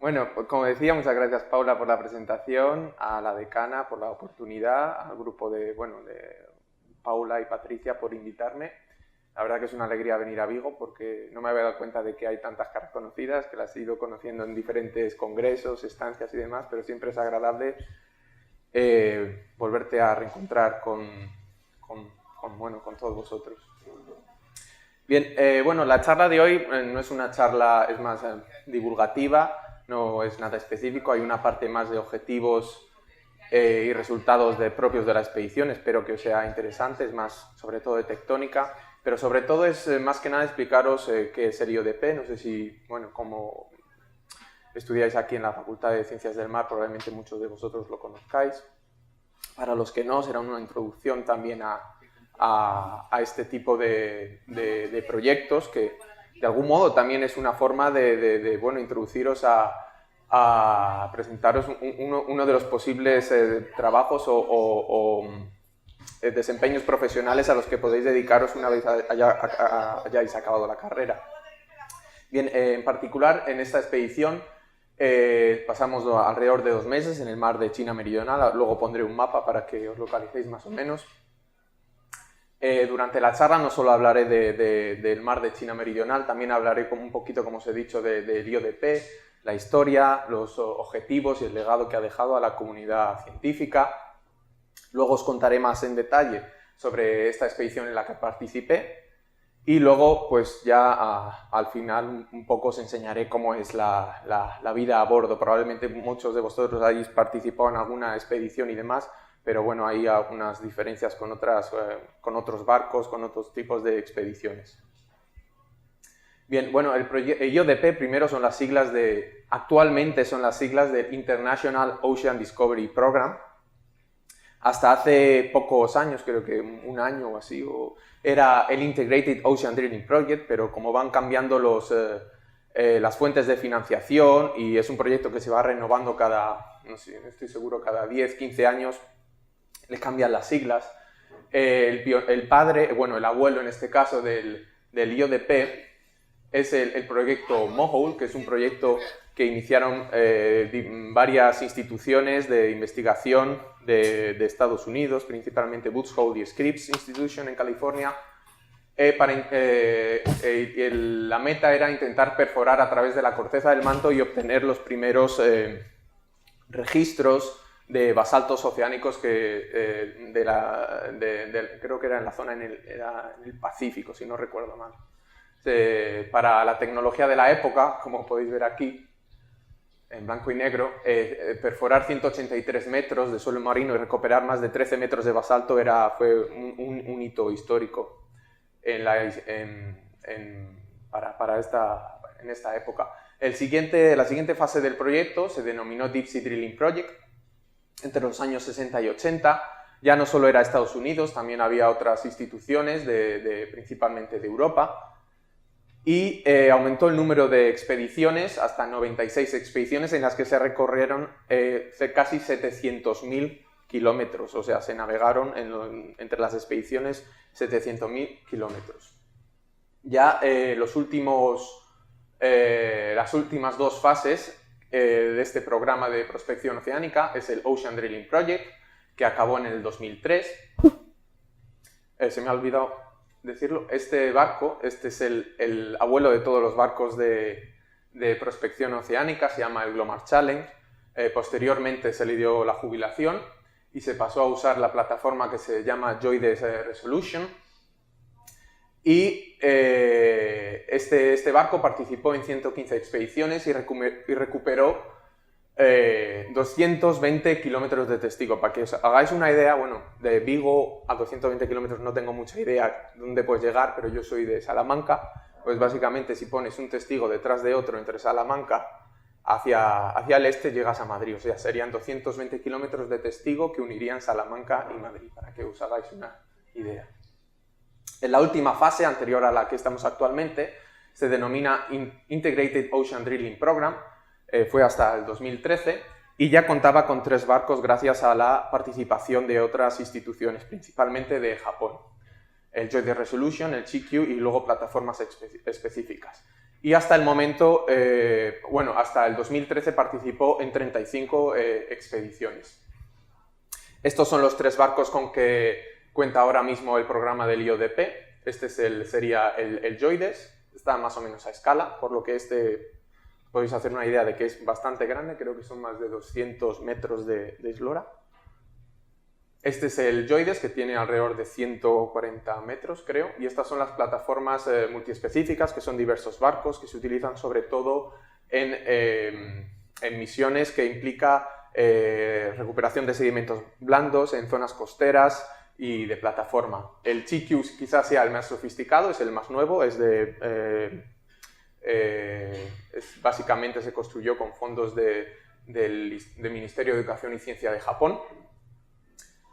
Bueno, pues como decía, muchas gracias Paula por la presentación, a la decana por la oportunidad, al grupo de Paula y Patricia por invitarme. La verdad que es una alegría venir a Vigo porque no me había dado cuenta de que hay tantas caras conocidas, que las he ido conociendo en diferentes congresos, estancias y demás, pero siempre es agradable volverte a reencontrar con todos vosotros. Bien, bueno, la charla de hoy no es una charla, es más divulgativa, no es nada específico, hay una parte más de objetivos y resultados propios de la expedición, espero que os sea interesante, es más sobre todo de tectónica, pero sobre todo es más que nada explicaros qué es el IODP, no sé si, bueno, como estudiáis aquí en la Facultad de Ciencias del Mar, probablemente muchos de vosotros lo conozcáis. Para los que no, será una introducción también a este tipo de proyectos que de algún modo también es una forma de introduciros a presentaros uno de los posibles trabajos o desempeños profesionales a los que podéis dedicaros una vez hayáis acabado la carrera. Bien, en particular en esta expedición pasamos alrededor de 2 meses en el mar de China Meridional, luego pondré un mapa para que os localicéis más o menos. Durante la charla no solo hablaré del mar de China Meridional, también hablaré un poquito, como os he dicho, del IODP, la historia, los objetivos y el legado que ha dejado a la comunidad científica. Luego os contaré más en detalle sobre esta expedición en la que participé y luego, pues ya al final un poco os enseñaré cómo es la vida a bordo. Probablemente muchos de vosotros hayáis participado en alguna expedición y demás, pero bueno, hay algunas diferencias con otros barcos, con otros tipos de expediciones. Bien, bueno, el IODP primero son las siglas actualmente son las siglas del International Ocean Discovery Program. Hasta hace pocos años, creo que un año o así, era el Integrated Ocean Drilling Project, pero como van cambiando las fuentes de financiación y es un proyecto que se va renovando no estoy seguro, cada 10, 15 años, le cambian las siglas. El abuelo en este caso del IODP es el proyecto MOHOLE, que es un proyecto que iniciaron varias instituciones de investigación de Estados Unidos, principalmente Woods Hole y Scripps Institution en California. La meta era intentar perforar a través de la corteza del manto y obtener los primeros registros de basaltos oceánicos creo que era en la zona era en el Pacífico, si no recuerdo mal. Para la tecnología de la época, como podéis ver aquí, en blanco y negro, perforar 183 metros de suelo marino y recuperar más de 13 metros de basalto fue un hito histórico en esta época. La siguiente fase del proyecto se denominó Deep Sea Drilling Project. Entre los años 60 y 80 ya no solo era Estados Unidos, también había otras instituciones, principalmente de Europa, y aumentó el número de expediciones hasta 96 expediciones en las que se recorrieron casi 700.000 kilómetros, o sea, se navegaron entre las expediciones 700.000 kilómetros. Ya las últimas 2 fases de este programa de prospección oceánica es el Ocean Drilling Project, que acabó en el 2003. Se me ha olvidado decirlo, este barco, este es el abuelo de todos los barcos de prospección oceánica, se llama el Glomar Challenge. Posteriormente se le dio la jubilación y se pasó a usar la plataforma que se llama JOIDES Resolution. Y este barco participó en 115 expediciones y recuperó 220 kilómetros de testigo. Para que os hagáis una idea, bueno, de Vigo a 220 kilómetros no tengo mucha idea dónde puedes llegar, pero yo soy de Salamanca, pues básicamente si pones un testigo detrás de otro entre Salamanca hacia el este llegas a Madrid, o sea, serían 220 kilómetros de testigo que unirían Salamanca y Madrid, para que os hagáis una idea. En la última fase, anterior a la que estamos actualmente, se denomina Integrated Ocean Drilling Program, fue hasta el 2013 y ya contaba con 3 barcos gracias a la participación de otras instituciones, principalmente de Japón. El JOIDES Resolution, el GQ y luego plataformas específicas. y hasta el momento, bueno, hasta el 2013 participó en 35 expediciones. Estos son los 3 barcos con que cuenta ahora mismo el programa del IODP. Este sería el JOIDES, está más o menos a escala, por lo que podéis hacer una idea de que es bastante grande, creo que son más de 200 metros de eslora. Este es el JOIDES, que tiene alrededor de 140 metros, creo, y estas son las plataformas multiespecíficas, que son diversos barcos que se utilizan sobre todo en misiones que implica recuperación de sedimentos blandos en zonas costeras y de plataforma. El TQ quizás sea el más sofisticado, es el más nuevo, básicamente se construyó con fondos del Ministerio de Educación y Ciencia de Japón.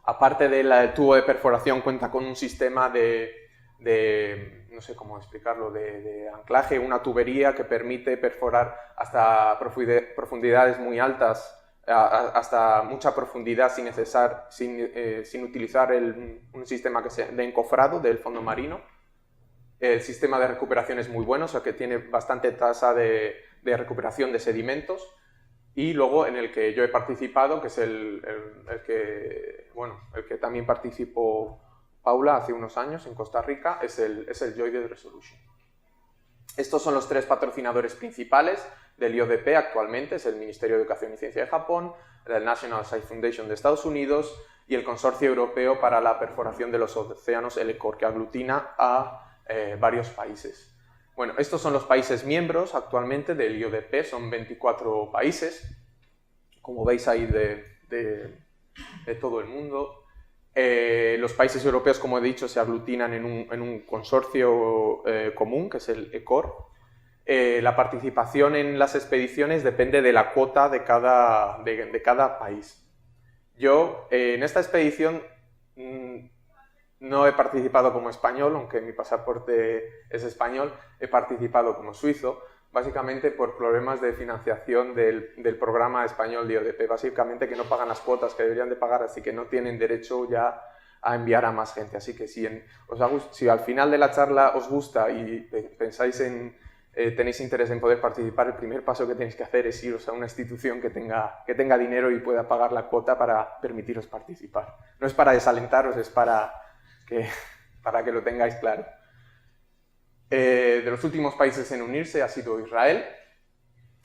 Aparte del tubo de perforación, cuenta con un sistema no sé cómo explicarlo, de anclaje, una tubería que permite perforar hasta profundidades muy altas, hasta mucha profundidad sin utilizar un sistema de encofrado del fondo marino. El sistema de recuperación es muy bueno, o sea que tiene bastante tasa de recuperación de sedimentos. Y luego en el que yo he participado, que es el que también participó Paula hace unos años en Costa Rica, es el JOIDES Resolution. Estos son los 3 patrocinadores principales del IODP actualmente, es el Ministerio de Educación y Ciencia de Japón, el National Science Foundation de Estados Unidos y el Consorcio Europeo para la Perforación de los Océanos, el ECOR, que aglutina a varios países. Bueno, estos son los países miembros actualmente del IODP, son 24 países, como veis ahí de todo el mundo. Los países europeos, como he dicho, se aglutinan en un consorcio común, que es el ECOR. La participación en las expediciones depende de la cuota de cada país. Yo, en esta expedición, no he participado como español, aunque mi pasaporte es español, he participado como suizo, básicamente por problemas de financiación del programa español de IODP, básicamente que no pagan las cuotas que deberían de pagar, así que no tienen derecho ya a enviar a más gente. Así que si al final de la charla os gusta y pensáis tenéis interés en poder participar, el primer paso que tenéis que hacer es iros a una institución que tenga dinero y pueda pagar la cuota para permitiros participar. No es para desalentaros, es para que lo tengáis claro. De los últimos países en unirse ha sido Israel,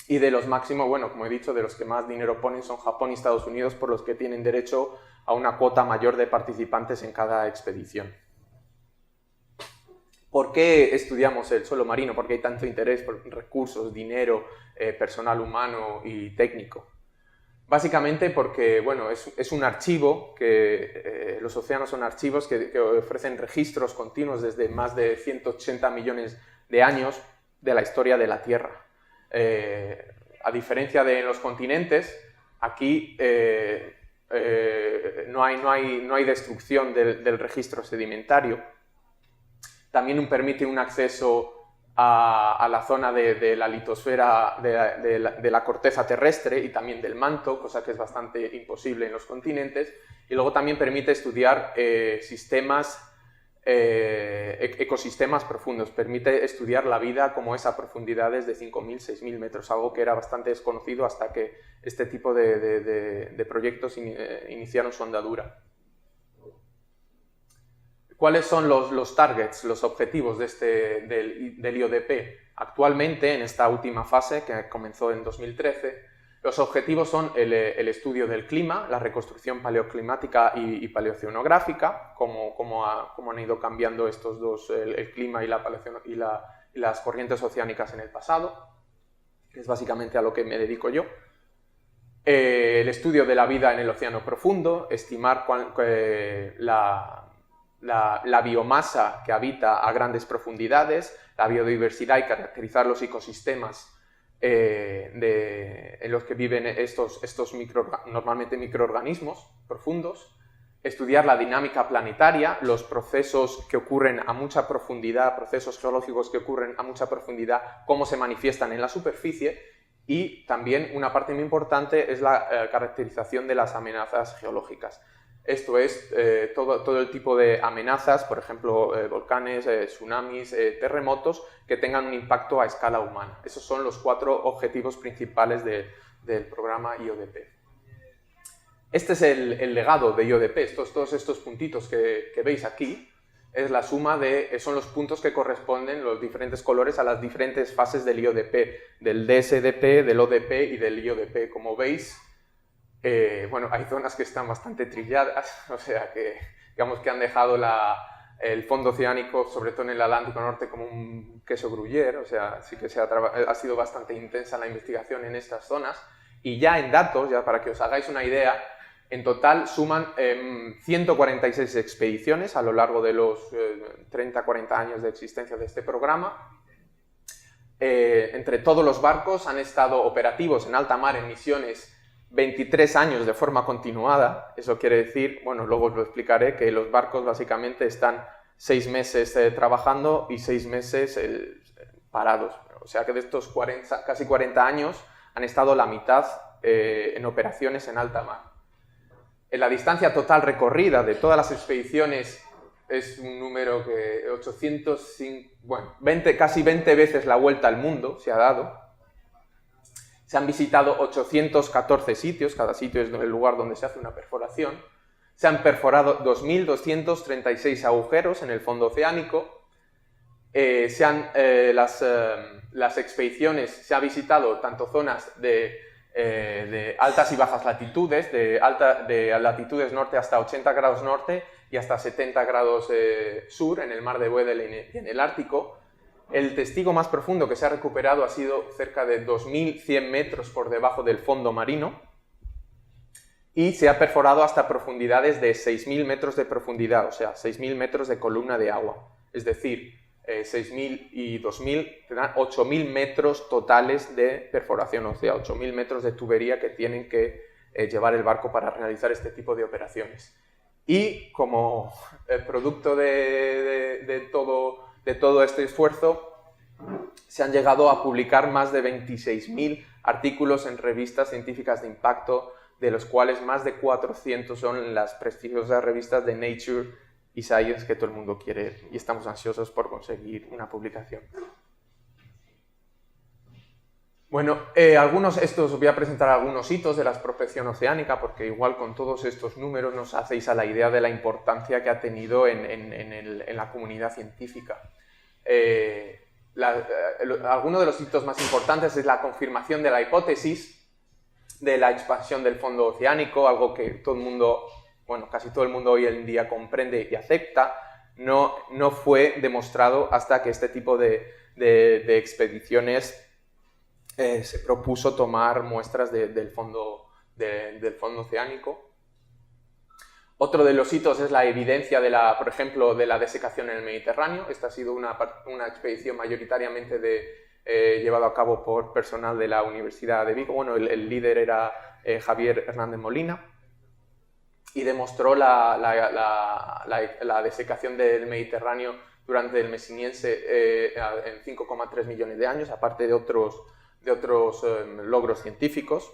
y de los máximos, bueno, como he dicho, de los que más dinero ponen son Japón y Estados Unidos, por los que tienen derecho a una cuota mayor de participantes en cada expedición. ¿Por qué estudiamos el suelo marino? ¿Por qué hay tanto interés por recursos, dinero, personal humano y técnico? Básicamente porque, bueno, es un archivo, los océanos son archivos que ofrecen registros continuos desde más de 180 millones de años de la historia de la Tierra. A diferencia de los continentes, aquí no hay destrucción del registro sedimentario. También permite un acceso a la zona de la litosfera, de la corteza terrestre y también del manto, cosa que es bastante imposible en los continentes. Y luego también permite estudiar ecosistemas profundos, permite estudiar la vida como es a profundidades de 5.000, 6.000 metros, algo que era bastante desconocido hasta que este tipo de proyectos iniciaron su andadura. ¿Cuáles son los targets, los objetivos del IODP? Actualmente, en esta última fase, que comenzó en 2013, los objetivos son el estudio del clima, la reconstrucción paleoclimática y paleoceanográfica, cómo han ido cambiando estos dos, el clima y las corrientes oceánicas en el pasado, que es básicamente a lo que me dedico yo. El estudio de la vida en el océano profundo, estimar la biomasa que habita a grandes profundidades, la biodiversidad y caracterizar los ecosistemas en los que viven estos normalmente microorganismos profundos, estudiar la dinámica planetaria, los procesos que ocurren a mucha profundidad, procesos geológicos que ocurren a mucha profundidad, cómo se manifiestan en la superficie, y también una parte muy importante es la caracterización de las amenazas geológicas. Esto es todo el tipo de amenazas, por ejemplo, volcanes, tsunamis, terremotos, que tengan un impacto a escala humana. Esos son los 4 objetivos principales del programa IODP. Este es el legado de IODP. Todos estos puntitos que veis aquí es la suma son los puntos que corresponden, los diferentes colores, a las diferentes fases del IODP, del DSDP, del ODP y del IODP. Como veis, bueno, hay zonas que están bastante trilladas, o sea que digamos que han dejado el fondo oceánico, sobre todo en el Atlántico Norte, como un queso gruyère, o sea, sí que ha sido bastante intensa la investigación en estas zonas. Y ya en datos, ya para que os hagáis una idea, en total suman 146 expediciones a lo largo de los 30-40 años de existencia de este programa. Entre todos los barcos han estado operativos en alta mar en misiones 23 años de forma continuada. Eso quiere decir, bueno, luego os lo explicaré, que los barcos básicamente están 6 meses trabajando y 6 meses parados. O sea que de estos casi 40 años han estado la mitad en operaciones en alta mar. La distancia total recorrida de todas las expediciones es un número que 805, bueno, casi 20 veces la vuelta al mundo se ha dado. Se han visitado 814 sitios, cada sitio es el lugar donde se hace una perforación. Se han perforado 2.236 agujeros en el fondo oceánico. Las expediciones, se ha visitado tanto zonas de altas y bajas latitudes, de latitudes norte hasta 80 grados norte y hasta 70 grados sur, en el mar de Weddell y en el Ártico. El testigo más profundo que se ha recuperado ha sido cerca de 2.100 metros por debajo del fondo marino y se ha perforado hasta profundidades de 6.000 metros de profundidad, o sea, 6.000 metros de columna de agua. Es decir, 6.000 y 2.000 te dan 8.000 metros totales de perforación, o sea, 8.000 metros de tubería que tienen que llevar el barco para realizar este tipo de operaciones. Y como producto de todo este esfuerzo, se han llegado a publicar más de 26.000 artículos en revistas científicas de impacto, de los cuales más de 400 son las prestigiosas revistas de Nature y Science que todo el mundo quiere y estamos ansiosos por conseguir una publicación. Bueno, os voy a presentar algunos hitos de la prospección oceánica, porque igual con todos estos números nos hacéis a la idea de la importancia que ha tenido en la comunidad científica. Alguno de los hitos más importantes es la confirmación de la hipótesis de la expansión del fondo oceánico, algo que todo el mundo, bueno, casi todo el mundo hoy en día comprende y acepta. No fue demostrado hasta que este tipo de expediciones se propuso tomar muestras del fondo oceánico. Otro de los hitos es la evidencia, por ejemplo, de la desecación en el Mediterráneo. Esta ha sido una expedición mayoritariamente llevada a cabo por personal de la Universidad de Vigo. Bueno, el líder era Javier Hernández Molina y demostró la desecación del Mediterráneo durante el Mesiniense en 5,3 millones de años, aparte de otros logros científicos.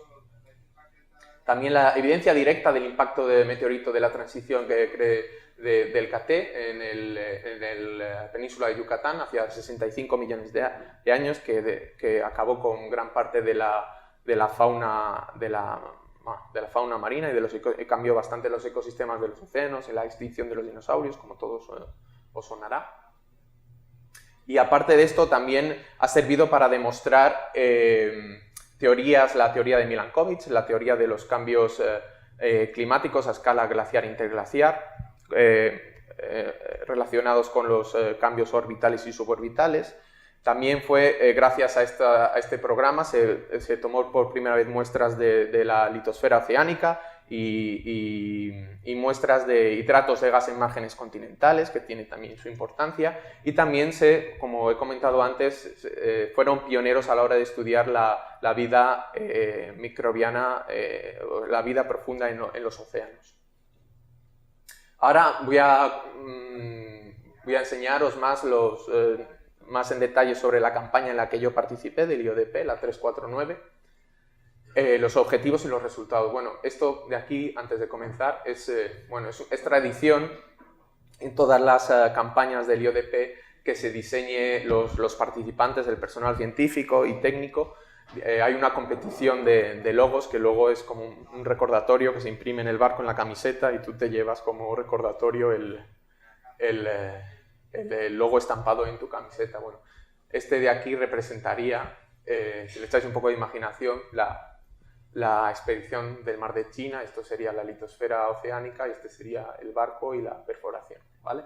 También la evidencia directa del impacto de meteorito de la transición del Caté en la península de Yucatán hacia 65 millones de años, que acabó con gran parte de la fauna marina y cambió bastante los ecosistemas de los océanos, en la extinción de los dinosaurios, como todos os sonará. Y aparte de esto, también ha servido para demostrar la teoría de Milankovitch, la teoría de los cambios climáticos a escala glaciar e interglaciar, relacionados con los cambios orbitales y suborbitales. También fue gracias a este programa se tomó por primera vez muestras de la litosfera oceánica y muestras de hidratos de gas en márgenes continentales, que tiene también su importancia, y también como he comentado antes, fueron pioneros a la hora de estudiar la vida microbiana, la vida profunda en los océanos. Ahora voy a enseñaros más en detalle sobre la campaña en la que yo participé del IODP, la 349. los objetivos y los resultados. Bueno, esto de aquí, antes de comenzar, es tradición en todas las campañas del IODP que se diseñe los participantes, el personal científico y técnico. Hay una competición de logos que luego es como un recordatorio que se imprime en el barco en la camiseta y tú te llevas como recordatorio el logo estampado en tu camiseta. Bueno, este de aquí representaría, si le echáis un poco de imaginación, la expedición del Mar de China. Esto sería la litosfera oceánica y este sería el barco y la perforación, ¿vale?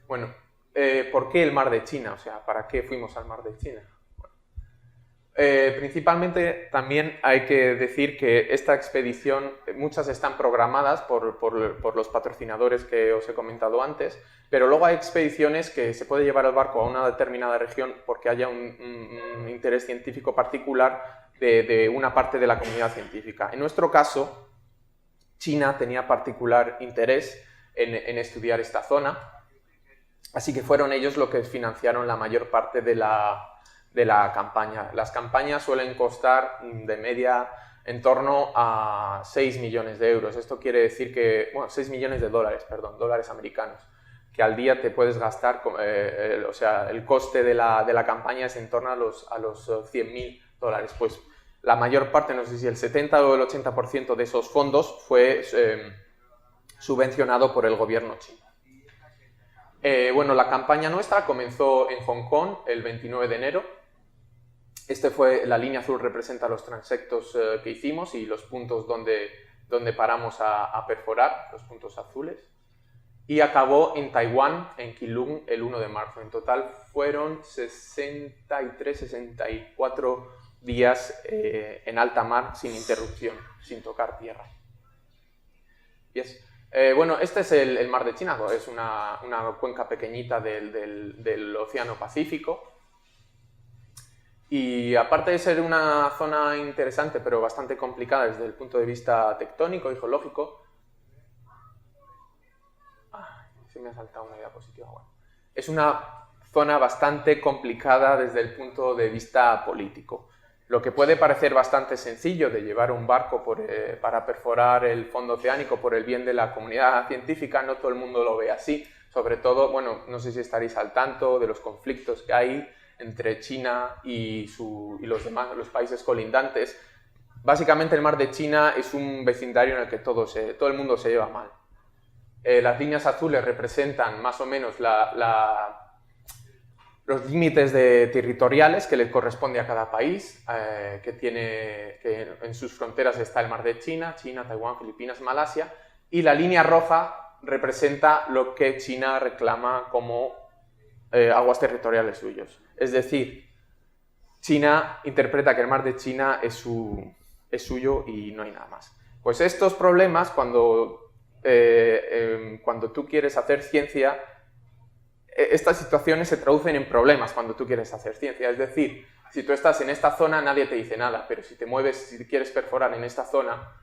Bueno, ¿por qué el Mar de China? O sea, ¿para qué fuimos al Mar de China? Bueno, principalmente también hay que decir que esta expedición, muchas están programadas por los patrocinadores que os he comentado antes, pero luego hay expediciones que se puede llevar el barco a una determinada región porque haya un interés científico particular de una parte de la comunidad científica. En nuestro caso, China tenía particular interés en estudiar esta zona, así que fueron ellos los que financiaron la mayor parte de la campaña. Las campañas suelen costar de media en torno a 6 millones de euros. Esto quiere decir que, bueno, 6 millones de dólares, perdón, dólares americanos, que al día te puedes gastar, o sea, el coste de la campaña es en torno a los 100.000 dólares. Pues la mayor parte, no sé si el 70 o el 80% de esos fondos fue subvencionado por el gobierno chino. Bueno, la campaña nuestra comenzó en Hong Kong el 29 de enero. La línea azul representa los transectos que hicimos y los puntos donde paramos a perforar, los puntos azules. Y acabó en Taiwán, en Keelung, el 1 de marzo. En total fueron 64 días en alta mar sin interrupción, sin tocar tierra. Yes. Bueno, este es el Mar de China, es una cuenca pequeñita del Océano Pacífico. Y aparte de ser una zona interesante, pero bastante complicada desde el punto de vista tectónico y geológico, se me ha saltado una diapositiva. Bueno, es una zona bastante complicada desde el punto de vista político. Lo que puede parecer bastante sencillo de llevar un barco para perforar el fondo oceánico por el bien de la comunidad científica, no todo el mundo lo ve así. Sobre todo, bueno, no sé si estaréis al tanto de los conflictos que hay entre China y los países colindantes. Básicamente el Mar de China es un vecindario en el que todo el mundo se lleva mal. Las líneas azules representan más o menos los límites territoriales que le corresponde a cada país, que en sus fronteras está el Mar de China, Taiwán, Filipinas, Malasia, y la línea roja representa lo que China reclama como aguas territoriales suyos. Es decir, China interpreta que el Mar de China es suyo y no hay nada más. Pues estos problemas, cuando tú quieres hacer ciencia, estas situaciones se traducen en problemas cuando tú quieres hacer ciencia. Es decir, si tú estás en esta zona, nadie te dice nada, pero si te mueves, si quieres perforar en esta zona,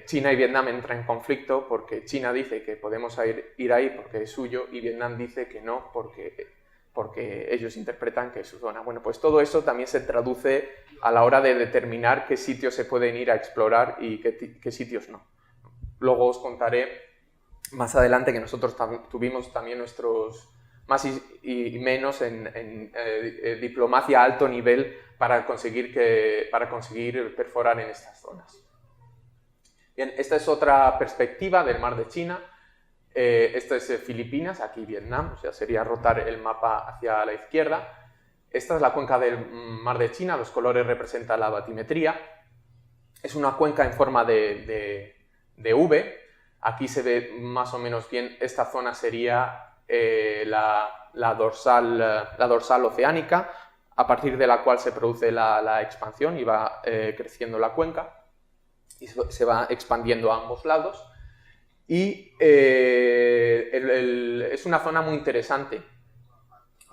China y Vietnam entran en conflicto porque China dice que podemos ir ahí porque es suyo y Vietnam dice que no porque ellos interpretan que es su zona. Bueno, pues todo eso también se traduce a la hora de determinar qué sitios se pueden ir a explorar y qué sitios no. Luego os contaré más adelante que nosotros tuvimos también nuestros más y menos en diplomacia a alto nivel para conseguir perforar en estas zonas. Bien, esta es otra perspectiva del Mar de China. Esto es Filipinas, aquí Vietnam, o sea, sería rotar el mapa hacia la izquierda. Esta es la cuenca del Mar de China, los colores representan la batimetría. Es una cuenca en forma de V. Aquí se ve más o menos bien, esta zona sería la dorsal oceánica, a partir de la cual se produce la expansión y va creciendo la cuenca y se va expandiendo a ambos lados. Y es una zona muy interesante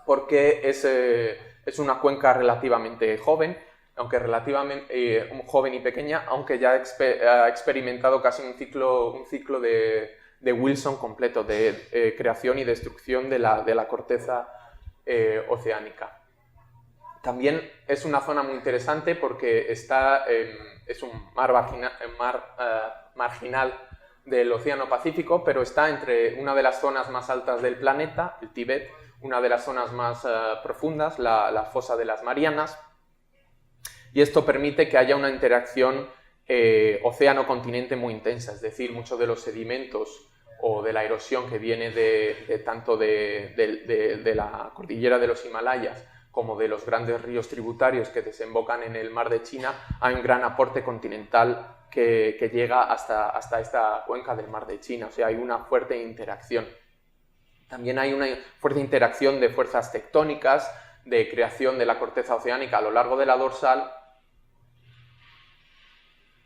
porque es una cuenca relativamente joven, aunque relativamente joven y pequeña, aunque ya ha experimentado casi un ciclo de Wilson completo, de creación y destrucción de la corteza oceánica. También es una zona muy interesante porque está es un mar marginal del Océano Pacífico, pero está entre una de las zonas más altas del planeta, el Tíbet, una de las zonas más profundas, la fosa de las Marianas, y esto permite que haya una interacción océano-continente muy intensa, es decir, muchos de los sedimentos o de la erosión que viene tanto de la cordillera de los Himalayas como de los grandes ríos tributarios que desembocan en el mar de China, hay un gran aporte continental que llega hasta esta cuenca del mar de China, o sea, hay una fuerte interacción. También hay una fuerte interacción de fuerzas tectónicas, de creación de la corteza oceánica a lo largo de la dorsal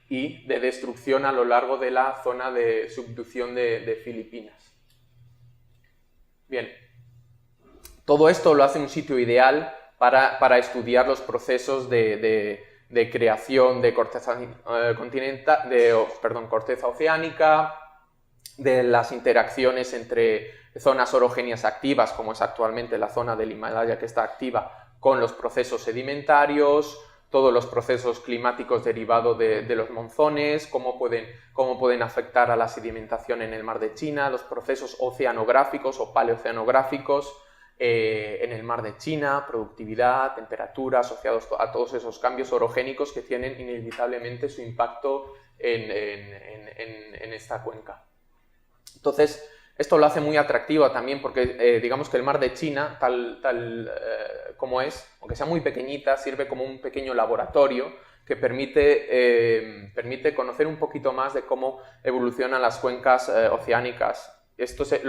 y de destrucción a lo largo de la zona de subducción de Filipinas. Bien, todo esto lo hace un sitio ideal para estudiar los procesos de creación de corteza corteza oceánica, de las interacciones entre zonas orogéneas activas, como es actualmente la zona del Himalaya que está activa, con los procesos sedimentarios, todos los procesos climáticos derivados de los monzones, cómo pueden afectar a la sedimentación en el mar de China, los procesos oceanográficos o paleoceanográficos en el mar de China, productividad, temperatura, asociados a todos esos cambios orogénicos que tienen inevitablemente su impacto en esta cuenca. Entonces, esto lo hace muy atractivo también porque digamos que el mar de China, tal como es, aunque sea muy pequeñita, sirve como un pequeño laboratorio que permite conocer un poquito más de cómo evolucionan las cuencas oceánicas. Esto es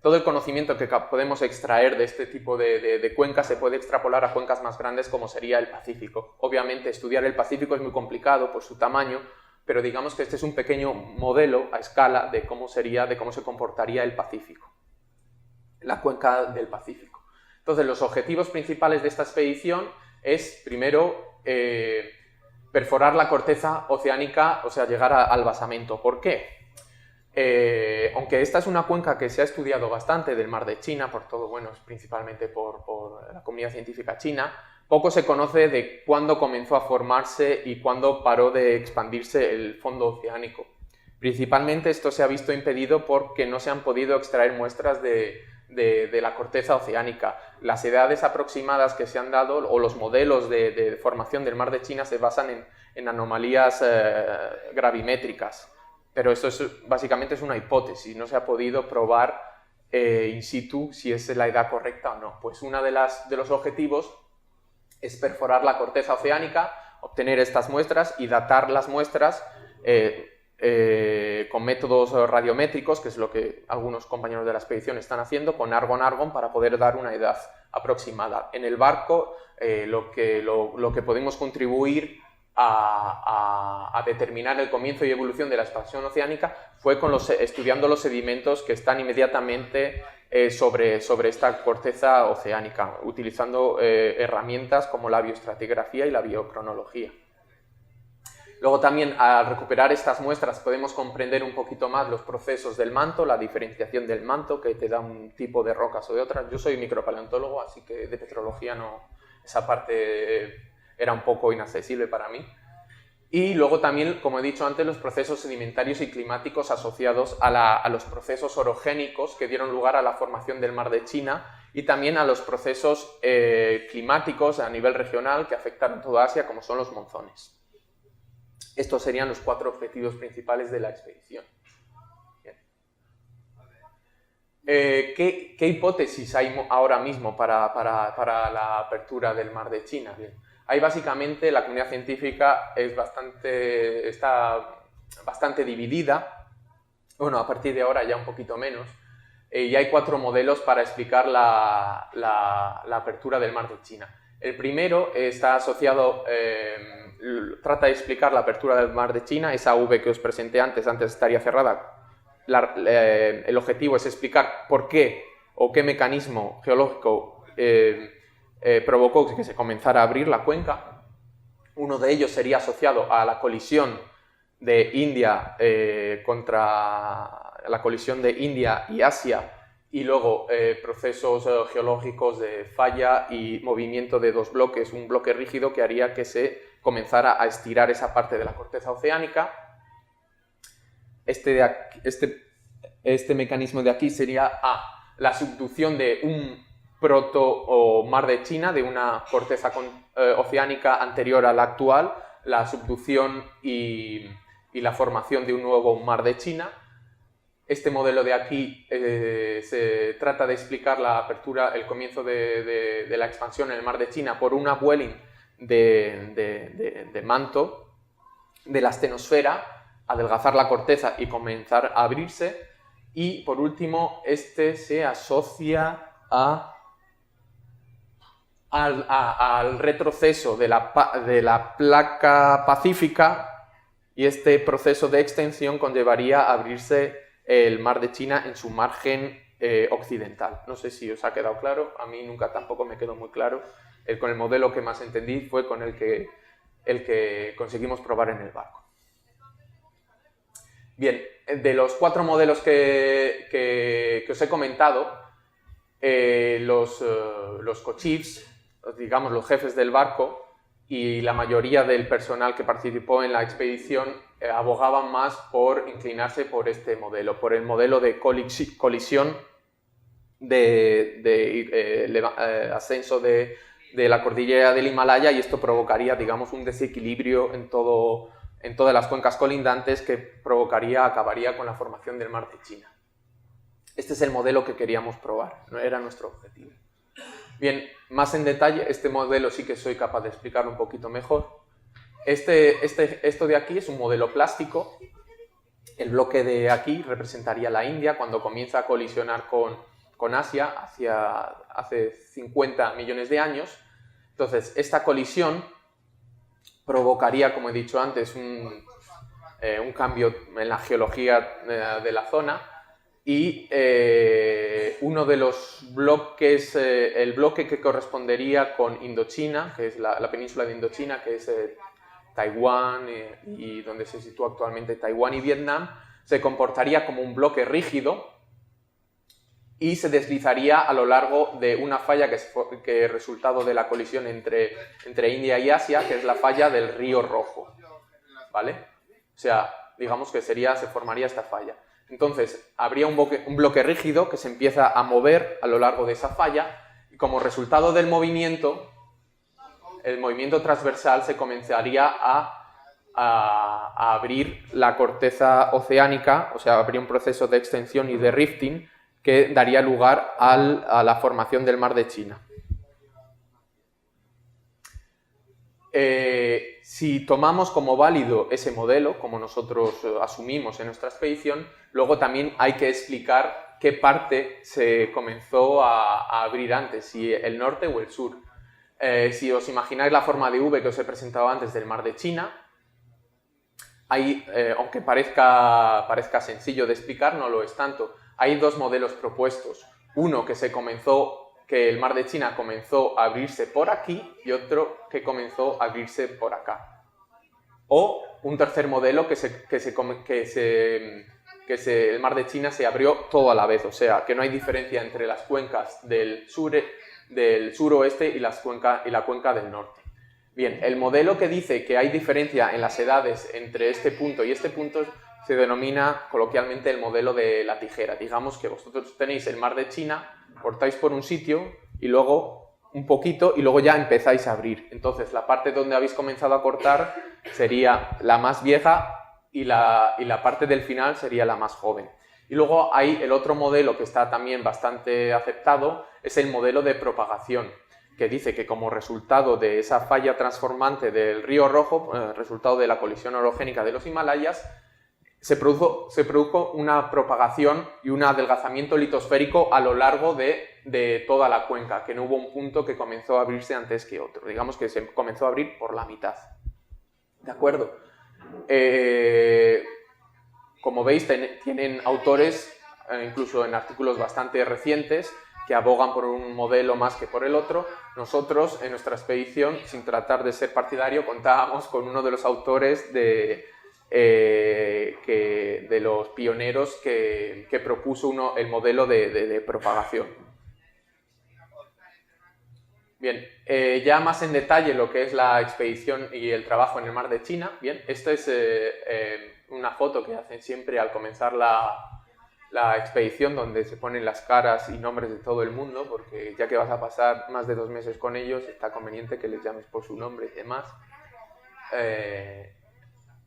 todo el conocimiento que podemos extraer de este tipo de cuencas se puede extrapolar a cuencas más grandes como sería el Pacífico. Obviamente estudiar el Pacífico es muy complicado por su tamaño, pero digamos que este es un pequeño modelo a escala de cómo se comportaría el Pacífico, la cuenca del Pacífico. Entonces, los objetivos principales de esta expedición es, primero, perforar la corteza oceánica, o sea, llegar al basamento. ¿Por qué? Aunque esta es una cuenca que se ha estudiado bastante del mar de China, principalmente por la comunidad científica china, poco se conoce de cuándo comenzó a formarse y cuándo paró de expandirse el fondo oceánico. Principalmente esto se ha visto impedido porque no se han podido extraer muestras de la corteza oceánica. Las edades aproximadas que se han dado o los modelos de formación del mar de China se basan en anomalías gravimétricas. Pero esto básicamente es una hipótesis, no se ha podido probar in situ si es la edad correcta o no. Pues uno de los objetivos es perforar la corteza oceánica, obtener estas muestras y datar las muestras con métodos radiométricos, que es lo que algunos compañeros de la expedición están haciendo, con argón-argón para poder dar una edad aproximada. En el barco lo que podemos contribuir a determinar el comienzo y evolución de la expansión oceánica fue estudiando los sedimentos que están inmediatamente sobre esta corteza oceánica, utilizando herramientas como la bioestratigrafía y la biocronología. Luego también, al recuperar estas muestras, podemos comprender un poquito más los procesos del manto, la diferenciación del manto, que te da un tipo de rocas o de otras. Yo soy micropaleontólogo, así que de petrología esa parte era un poco inaccesible para mí. Y luego también, como he dicho antes, los procesos sedimentarios y climáticos asociados a los procesos orogénicos que dieron lugar a la formación del mar de China y también a los procesos climáticos a nivel regional que afectaron toda Asia, como son los monzones. Estos serían los 4 objetivos principales de la expedición. Bien. ¿Qué hipótesis hay ahora mismo para la apertura del mar de China? Bien. Ahí básicamente la comunidad científica está bastante dividida, bueno, a partir de ahora ya un poquito menos, y hay 4 modelos para explicar la apertura del mar de China. El primero está asociado, trata de explicar la apertura del mar de China, esa V que os presenté antes estaría cerrada. El objetivo es explicar por qué o qué mecanismo geológico provocó que se comenzara a abrir la cuenca. Uno de ellos sería asociado a la colisión de India contra la colisión de India y Asia, y luego procesos geológicos de falla y movimiento de 2 bloques, un bloque rígido que haría que se comenzara a estirar esa parte de la corteza oceánica. Este mecanismo de aquí sería la subducción de un proto o mar de China, de una corteza oceánica anterior a la actual, la subducción y la formación de un nuevo mar de China. Este modelo de aquí se trata de explicar la apertura, el comienzo de la expansión en el mar de China por un upwelling de manto de la astenosfera, adelgazar la corteza y comenzar a abrirse. Y por último, este se asocia al retroceso de la placa pacífica, y este proceso de extensión conllevaría a abrirse el mar de China en su margen occidental. No sé si os ha quedado claro, a mí nunca tampoco me quedó muy claro. Con el modelo que más entendí fue con el que conseguimos probar en el barco. Bien, de los 4 modelos que os he comentado, los co-chiefs, digamos los jefes del barco, y la mayoría del personal que participó en la expedición abogaban más por inclinarse por este modelo, por el modelo de colisión ascenso de la cordillera del Himalaya, y esto provocaría, digamos, un desequilibrio en todas las cuencas colindantes que acabaría con la formación del mar de China. Este es el modelo que queríamos probar, no era nuestro objetivo. Bien, más en detalle, este modelo sí que soy capaz de explicarlo un poquito mejor. Esto de aquí es un modelo plástico. El bloque de aquí representaría la India cuando comienza a colisionar con Asia hace 50 millones de años. Entonces, esta colisión provocaría, como he dicho antes, un cambio en la geología de la zona, y uno de los bloques, el bloque que correspondería con Indochina, que es la península de Indochina, que es Taiwán y donde se sitúa actualmente Taiwán y Vietnam, se comportaría como un bloque rígido y se deslizaría a lo largo de una falla que es resultado de la colisión entre India y Asia, que es la falla del Río Rojo, ¿vale? O sea, digamos que se formaría esta falla. Entonces, habría un bloque rígido que se empieza a mover a lo largo de esa falla, y como resultado del movimiento, el movimiento transversal, se comenzaría a abrir la corteza oceánica, o sea, habría un proceso de extensión y de rifting que daría lugar a la formación del mar de China. Si tomamos como válido ese modelo, como nosotros asumimos en nuestra expedición, luego también hay que explicar qué parte se comenzó a abrir antes, si el norte o el sur. Si os imagináis la forma de V que os he presentado antes del mar de China, aunque parezca sencillo de explicar, no lo es tanto. Hay 2 modelos propuestos. Uno que el mar de China comenzó a abrirse por aquí, y otro que comenzó a abrirse por acá. O un tercer modelo que el mar de China se abrió todo a la vez, o sea, que no hay diferencia entre las cuencas del suroeste y la cuenca del norte. Bien, el modelo que dice que hay diferencia en las edades entre este punto y este punto se denomina coloquialmente el modelo de la tijera. Digamos que vosotros tenéis el mar de China, cortáis por un sitio y luego un poquito y luego ya empezáis a abrir. Entonces, la parte donde habéis comenzado a cortar sería la más vieja y la parte del final sería la más joven. Y luego hay el otro modelo que está también bastante aceptado, es el modelo de propagación, que dice que como resultado de esa falla transformante del Río Rojo, resultado de la colisión orogénica de los Himalayas, se produjo una propagación y un adelgazamiento litosférico a lo largo de toda la cuenca, que no hubo un punto que comenzó a abrirse antes que otro. Digamos que se comenzó a abrir por la mitad. ¿De acuerdo? Como veis, tienen autores, incluso en artículos bastante recientes, que abogan por un modelo más que por el otro. Nosotros, en nuestra expedición, sin tratar de ser partidario, contábamos con uno de los autores de los pioneros que propuso el modelo de propagación. Bien, ya más en detalle lo que es la expedición y el trabajo en el mar de China. Bien, esta es una foto que hacen siempre al comenzar la expedición, donde se ponen las caras y nombres de todo el mundo, porque ya que vas a pasar más de 2 meses con ellos, está conveniente que les llames por su nombre y demás.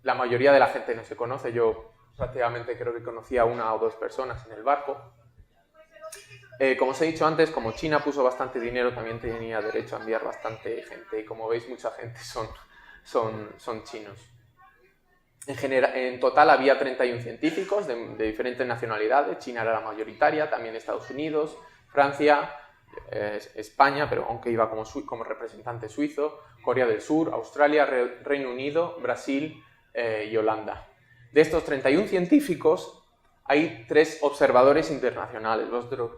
La mayoría de la gente no se conoce, yo prácticamente creo que conocía a 1 o 2 personas en el barco. Como os he dicho antes, como China puso bastante dinero, también tenía derecho a enviar bastante gente, y como veis, mucha gente son chinos. En total había 31 científicos de diferentes nacionalidades. China era la mayoritaria, también Estados Unidos, Francia, España, pero aunque iba como representante suizo, Corea del Sur, Australia, Reino Unido, Brasil y Holanda. De estos 31 científicos hay 3 observadores internacionales. Vosotros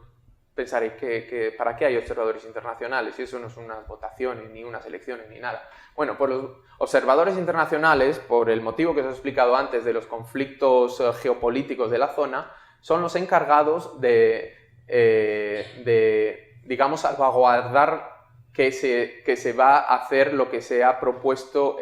pensaréis que ¿para qué hay observadores internacionales? Y eso no son unas votaciones, ni unas elecciones, ni nada. Bueno, pues los observadores internacionales, por el motivo que os he explicado antes de los conflictos geopolíticos de la zona, son los encargados de digamos, salvaguardar que se va a hacer lo que se ha propuesto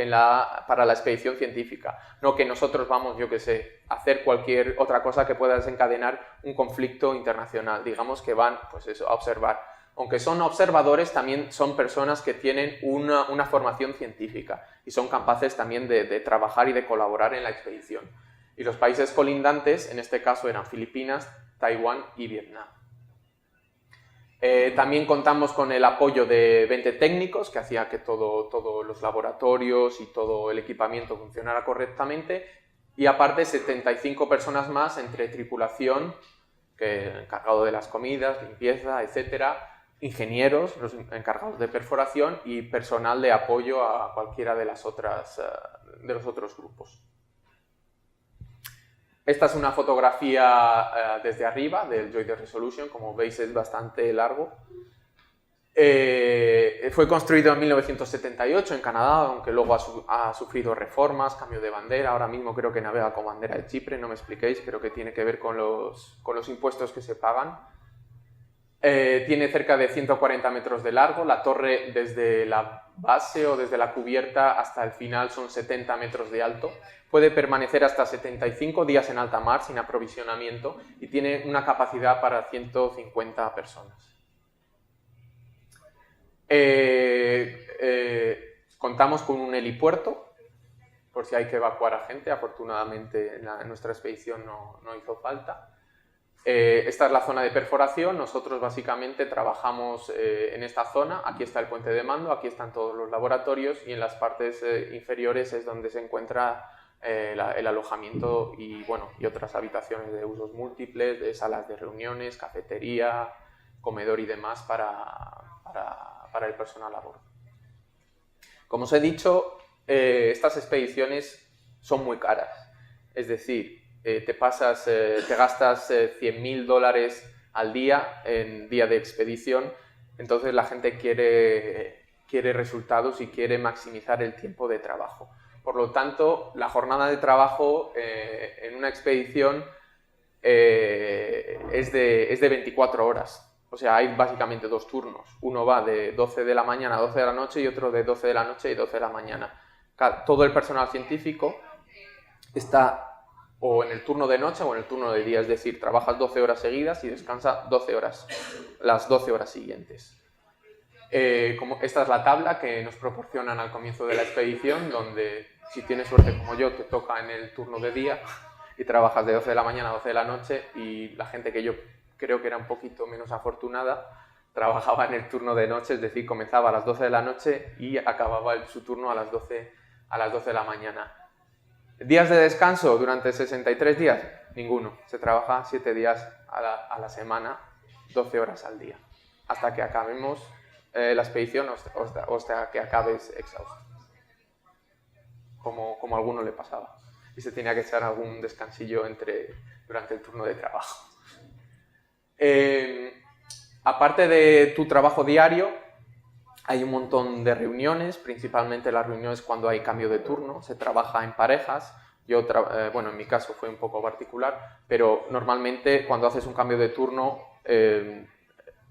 para la expedición científica. No que nosotros vamos, yo qué sé, a hacer cualquier otra cosa que pueda desencadenar un conflicto internacional. Digamos que van, pues eso, a observar. Aunque son observadores, también son personas que tienen una formación científica y son capaces también de trabajar y de colaborar en la expedición. Y los países colindantes, en este caso, eran Filipinas, Taiwán y Vietnam. También contamos con el apoyo de 20 técnicos que hacía que todos los laboratorios y todo el equipamiento funcionara correctamente, y aparte 75 personas más entre tripulación, encargado de las comidas, limpieza, etcétera, ingenieros, los encargados de perforación y personal de apoyo a cualquiera de los otros grupos. Esta es una fotografía desde arriba del Joy Resolution, como veis es bastante largo. Fue construido en 1978 en Canadá, aunque luego ha sufrido reformas, cambio de bandera. Ahora mismo creo que navega con bandera de Chipre, no me expliquéis, creo que tiene que ver con los impuestos que se pagan. Tiene cerca de 140 metros de largo, la torre desde la base o desde la cubierta hasta el final son 70 metros de alto. Puede permanecer hasta 75 días en alta mar sin aprovisionamiento y tiene una capacidad para 150 personas. Contamos con un helipuerto por si hay que evacuar a gente. Afortunadamente en nuestra expedición no hizo falta. Esta es la zona de perforación. Nosotros básicamente trabajamos en esta zona. Aquí está el puente de mando, aquí están todos los laboratorios y en las partes inferiores es donde se encuentra el alojamiento y otras habitaciones de usos múltiples, de salas de reuniones, cafetería, comedor y demás para el personal a bordo. Como os he dicho, estas expediciones son muy caras, es decir, te gastas $100.000 al día en día de expedición, entonces la gente quiere resultados y quiere maximizar el tiempo de trabajo. Por lo tanto, la jornada de trabajo en una expedición es de 24 horas. O sea, hay básicamente 2 turnos. Uno va de 12 de la mañana a 12 de la noche y otro de 12 de la noche y 12 de la mañana. Todo el personal científico está o en el turno de noche o en el turno de día, es decir, trabajas 12 horas seguidas y descansas 12 horas, las 12 horas siguientes. Esta es la tabla que nos proporcionan al comienzo de la expedición, donde si tienes suerte como yo, te toca en el turno de día y trabajas de 12 de la mañana a 12 de la noche, y la gente que yo creo que era un poquito menos afortunada trabajaba en el turno de noche, es decir, comenzaba a las 12 de la noche y acababa su turno a las 12 de la mañana. ¿Días de descanso durante 63 días? Ninguno. Se trabaja 7 días a la semana, 12 horas al día, hasta que acabemos la expedición o hasta que acabes exhausto, como a alguno le pasaba, y se tenía que echar algún descansillo durante el turno de trabajo. Aparte de tu trabajo diario, hay un montón de reuniones, principalmente las reuniones cuando hay cambio de turno, se trabaja en parejas. En mi caso fue un poco particular, pero normalmente cuando haces un cambio de turno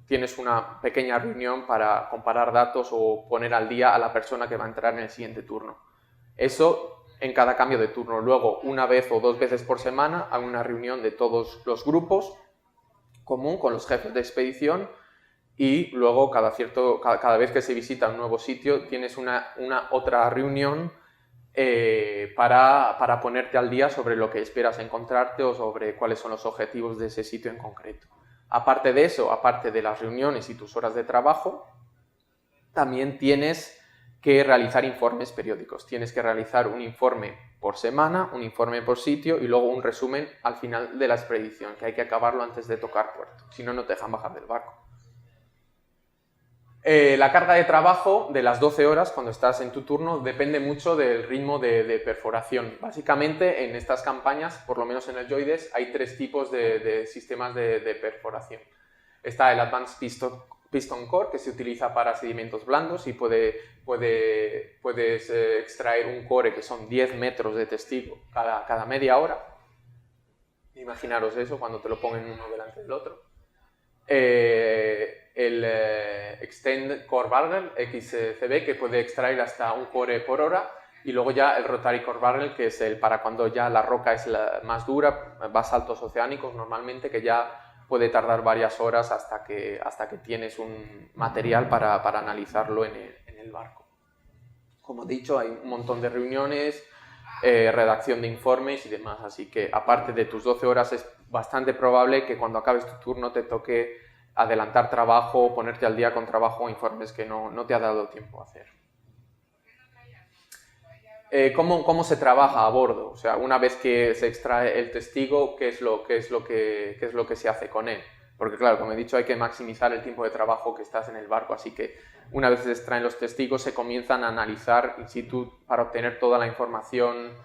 tienes una pequeña reunión para comparar datos o poner al día a la persona que va a entrar en el siguiente turno. Eso en cada cambio de turno. Luego, una vez o 2 veces por semana, hay una reunión de todos los grupos común con los jefes de expedición, y luego cada vez que se visita un nuevo sitio tienes una otra reunión para ponerte al día sobre lo que esperas encontrarte o sobre cuáles son los objetivos de ese sitio en concreto. Aparte de eso, aparte de las reuniones y tus horas de trabajo, también tienes que realizar informes periódicos. Tienes que realizar un informe por semana, un informe por sitio y luego un resumen al final de la expedición, que hay que acabarlo antes de tocar puerto, si no, no te dejan bajar del barco. La carga de trabajo de las 12 horas cuando estás en tu turno depende mucho del ritmo de perforación. Básicamente en estas campañas, por lo menos en el JOIDES, hay 3 tipos de sistemas de perforación. Está el Advanced Piston Core, que se utiliza para sedimentos blandos y puedes extraer un core que son 10 metros de testigo cada media hora. Imaginaros eso cuando te lo ponen uno delante del otro. El Extend Core Barrel, XCB, que puede extraer hasta un core por hora, y luego ya el Rotary Core Barrel, que es el para cuando ya la roca es más dura, basaltos oceánicos normalmente, que ya puede tardar varias horas hasta que tienes un material para analizarlo en el barco. Como he dicho, hay un montón de reuniones, redacción de informes y demás, así que aparte de tus 12 horas es bastante probable que cuando acabes tu turno te toque adelantar trabajo, ponerte al día con trabajo o informes que no te ha dado tiempo a hacer. ¿Cómo se trabaja a bordo? O sea, una vez que se extrae el testigo, ¿qué es lo que se hace con él? Porque claro, como he dicho, hay que maximizar el tiempo de trabajo que estás en el barco, así que una vez se extraen los testigos se comienzan a analizar in situ para obtener toda la información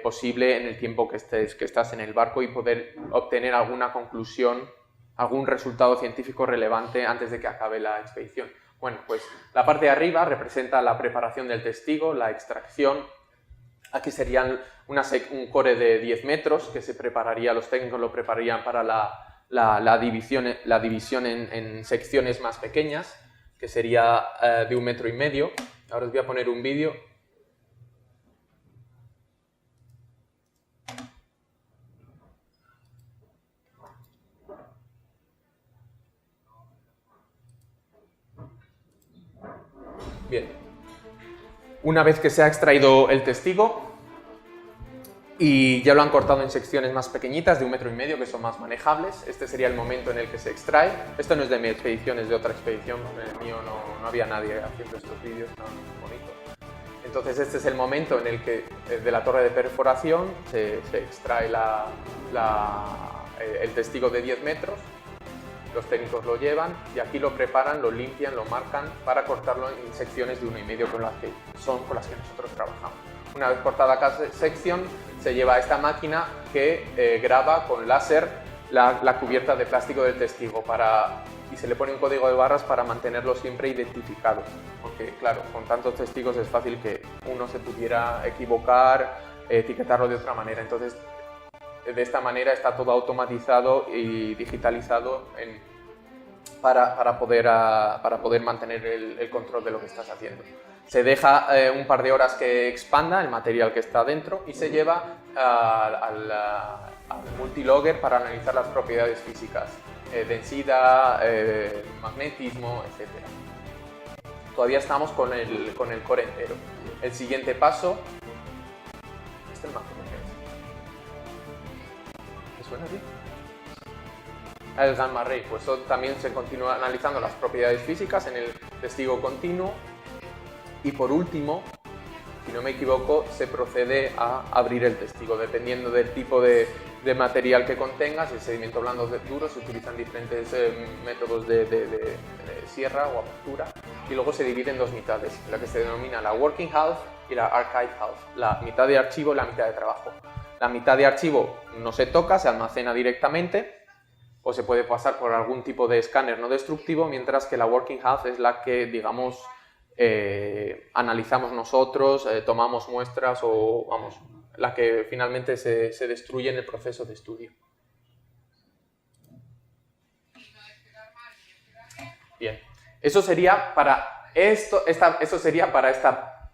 posible en el tiempo que estás en el barco y poder obtener alguna conclusión, algún resultado científico relevante antes de que acabe la expedición. Bueno, pues la parte de arriba representa la preparación del testigo, la extracción. Aquí serían un core de 10 metros que se prepararía, los técnicos lo prepararían para la división en secciones más pequeñas, que sería de 1,5 metros. Ahora os voy a poner un vídeo. Bien, una vez que se ha extraído el testigo y ya lo han cortado en secciones más pequeñitas de 1,5 metros, que son más manejables, este sería el momento en el que se extrae. Esto no es de mi expedición, es de otra expedición, en el mío no había nadie haciendo estos vídeos tan bonitos. Entonces este es el momento en el que de la torre de perforación se extrae el testigo de 10 metros. Los técnicos lo llevan y aquí lo preparan, lo limpian, lo marcan para cortarlo en secciones de 1,5 metros con las que nosotros trabajamos. Una vez cortada cada sección, se lleva a esta máquina que graba con láser la cubierta de plástico del testigo y se le pone un código de barras para mantenerlo siempre identificado. Porque, claro, con tantos testigos es fácil que uno se pudiera equivocar, etiquetarlo de otra manera. Entonces, de esta manera está todo automatizado y digitalizado para poder mantener el control de lo que estás haciendo. Se deja un par de horas que expanda el material que está dentro y se lleva al multilogger para analizar las propiedades físicas, densidad, magnetismo, etc. Todavía estamos con el core entero. El siguiente paso... ¿Este es el mapa? ¿Suena bien? El gamma ray, pues eso también se continúa analizando las propiedades físicas en el testigo continuo y por último, si no me equivoco, se procede a abrir el testigo dependiendo del tipo de material que contenga. Si es sedimento blando o duro, se utilizan diferentes métodos de sierra o apertura y luego se divide en 2 mitades, la que se denomina la working half y la archive half, la mitad de archivo y la mitad de trabajo. La mitad de archivo no se toca, se almacena directamente o se puede pasar por algún tipo de escáner no destructivo, mientras que la working half es la que, digamos, analizamos nosotros, tomamos muestras o, vamos, la que finalmente se destruye en el proceso de estudio. Eso sería para eso sería para esta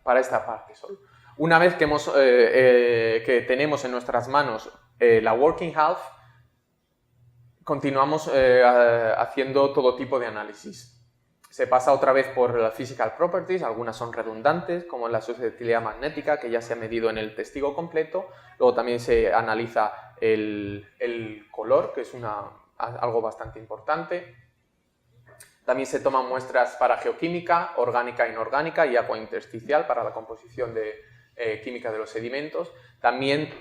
parte solo. Una vez que tenemos en nuestras manos la working half, continuamos haciendo todo tipo de análisis. Se pasa otra vez por las physical properties, algunas son redundantes, como la susceptibilidad magnética, que ya se ha medido en el testigo completo. Luego también se analiza el color, que es algo bastante importante. También se toman muestras para geoquímica, orgánica e inorgánica y agua intersticial para la composición química de los sedimentos. También,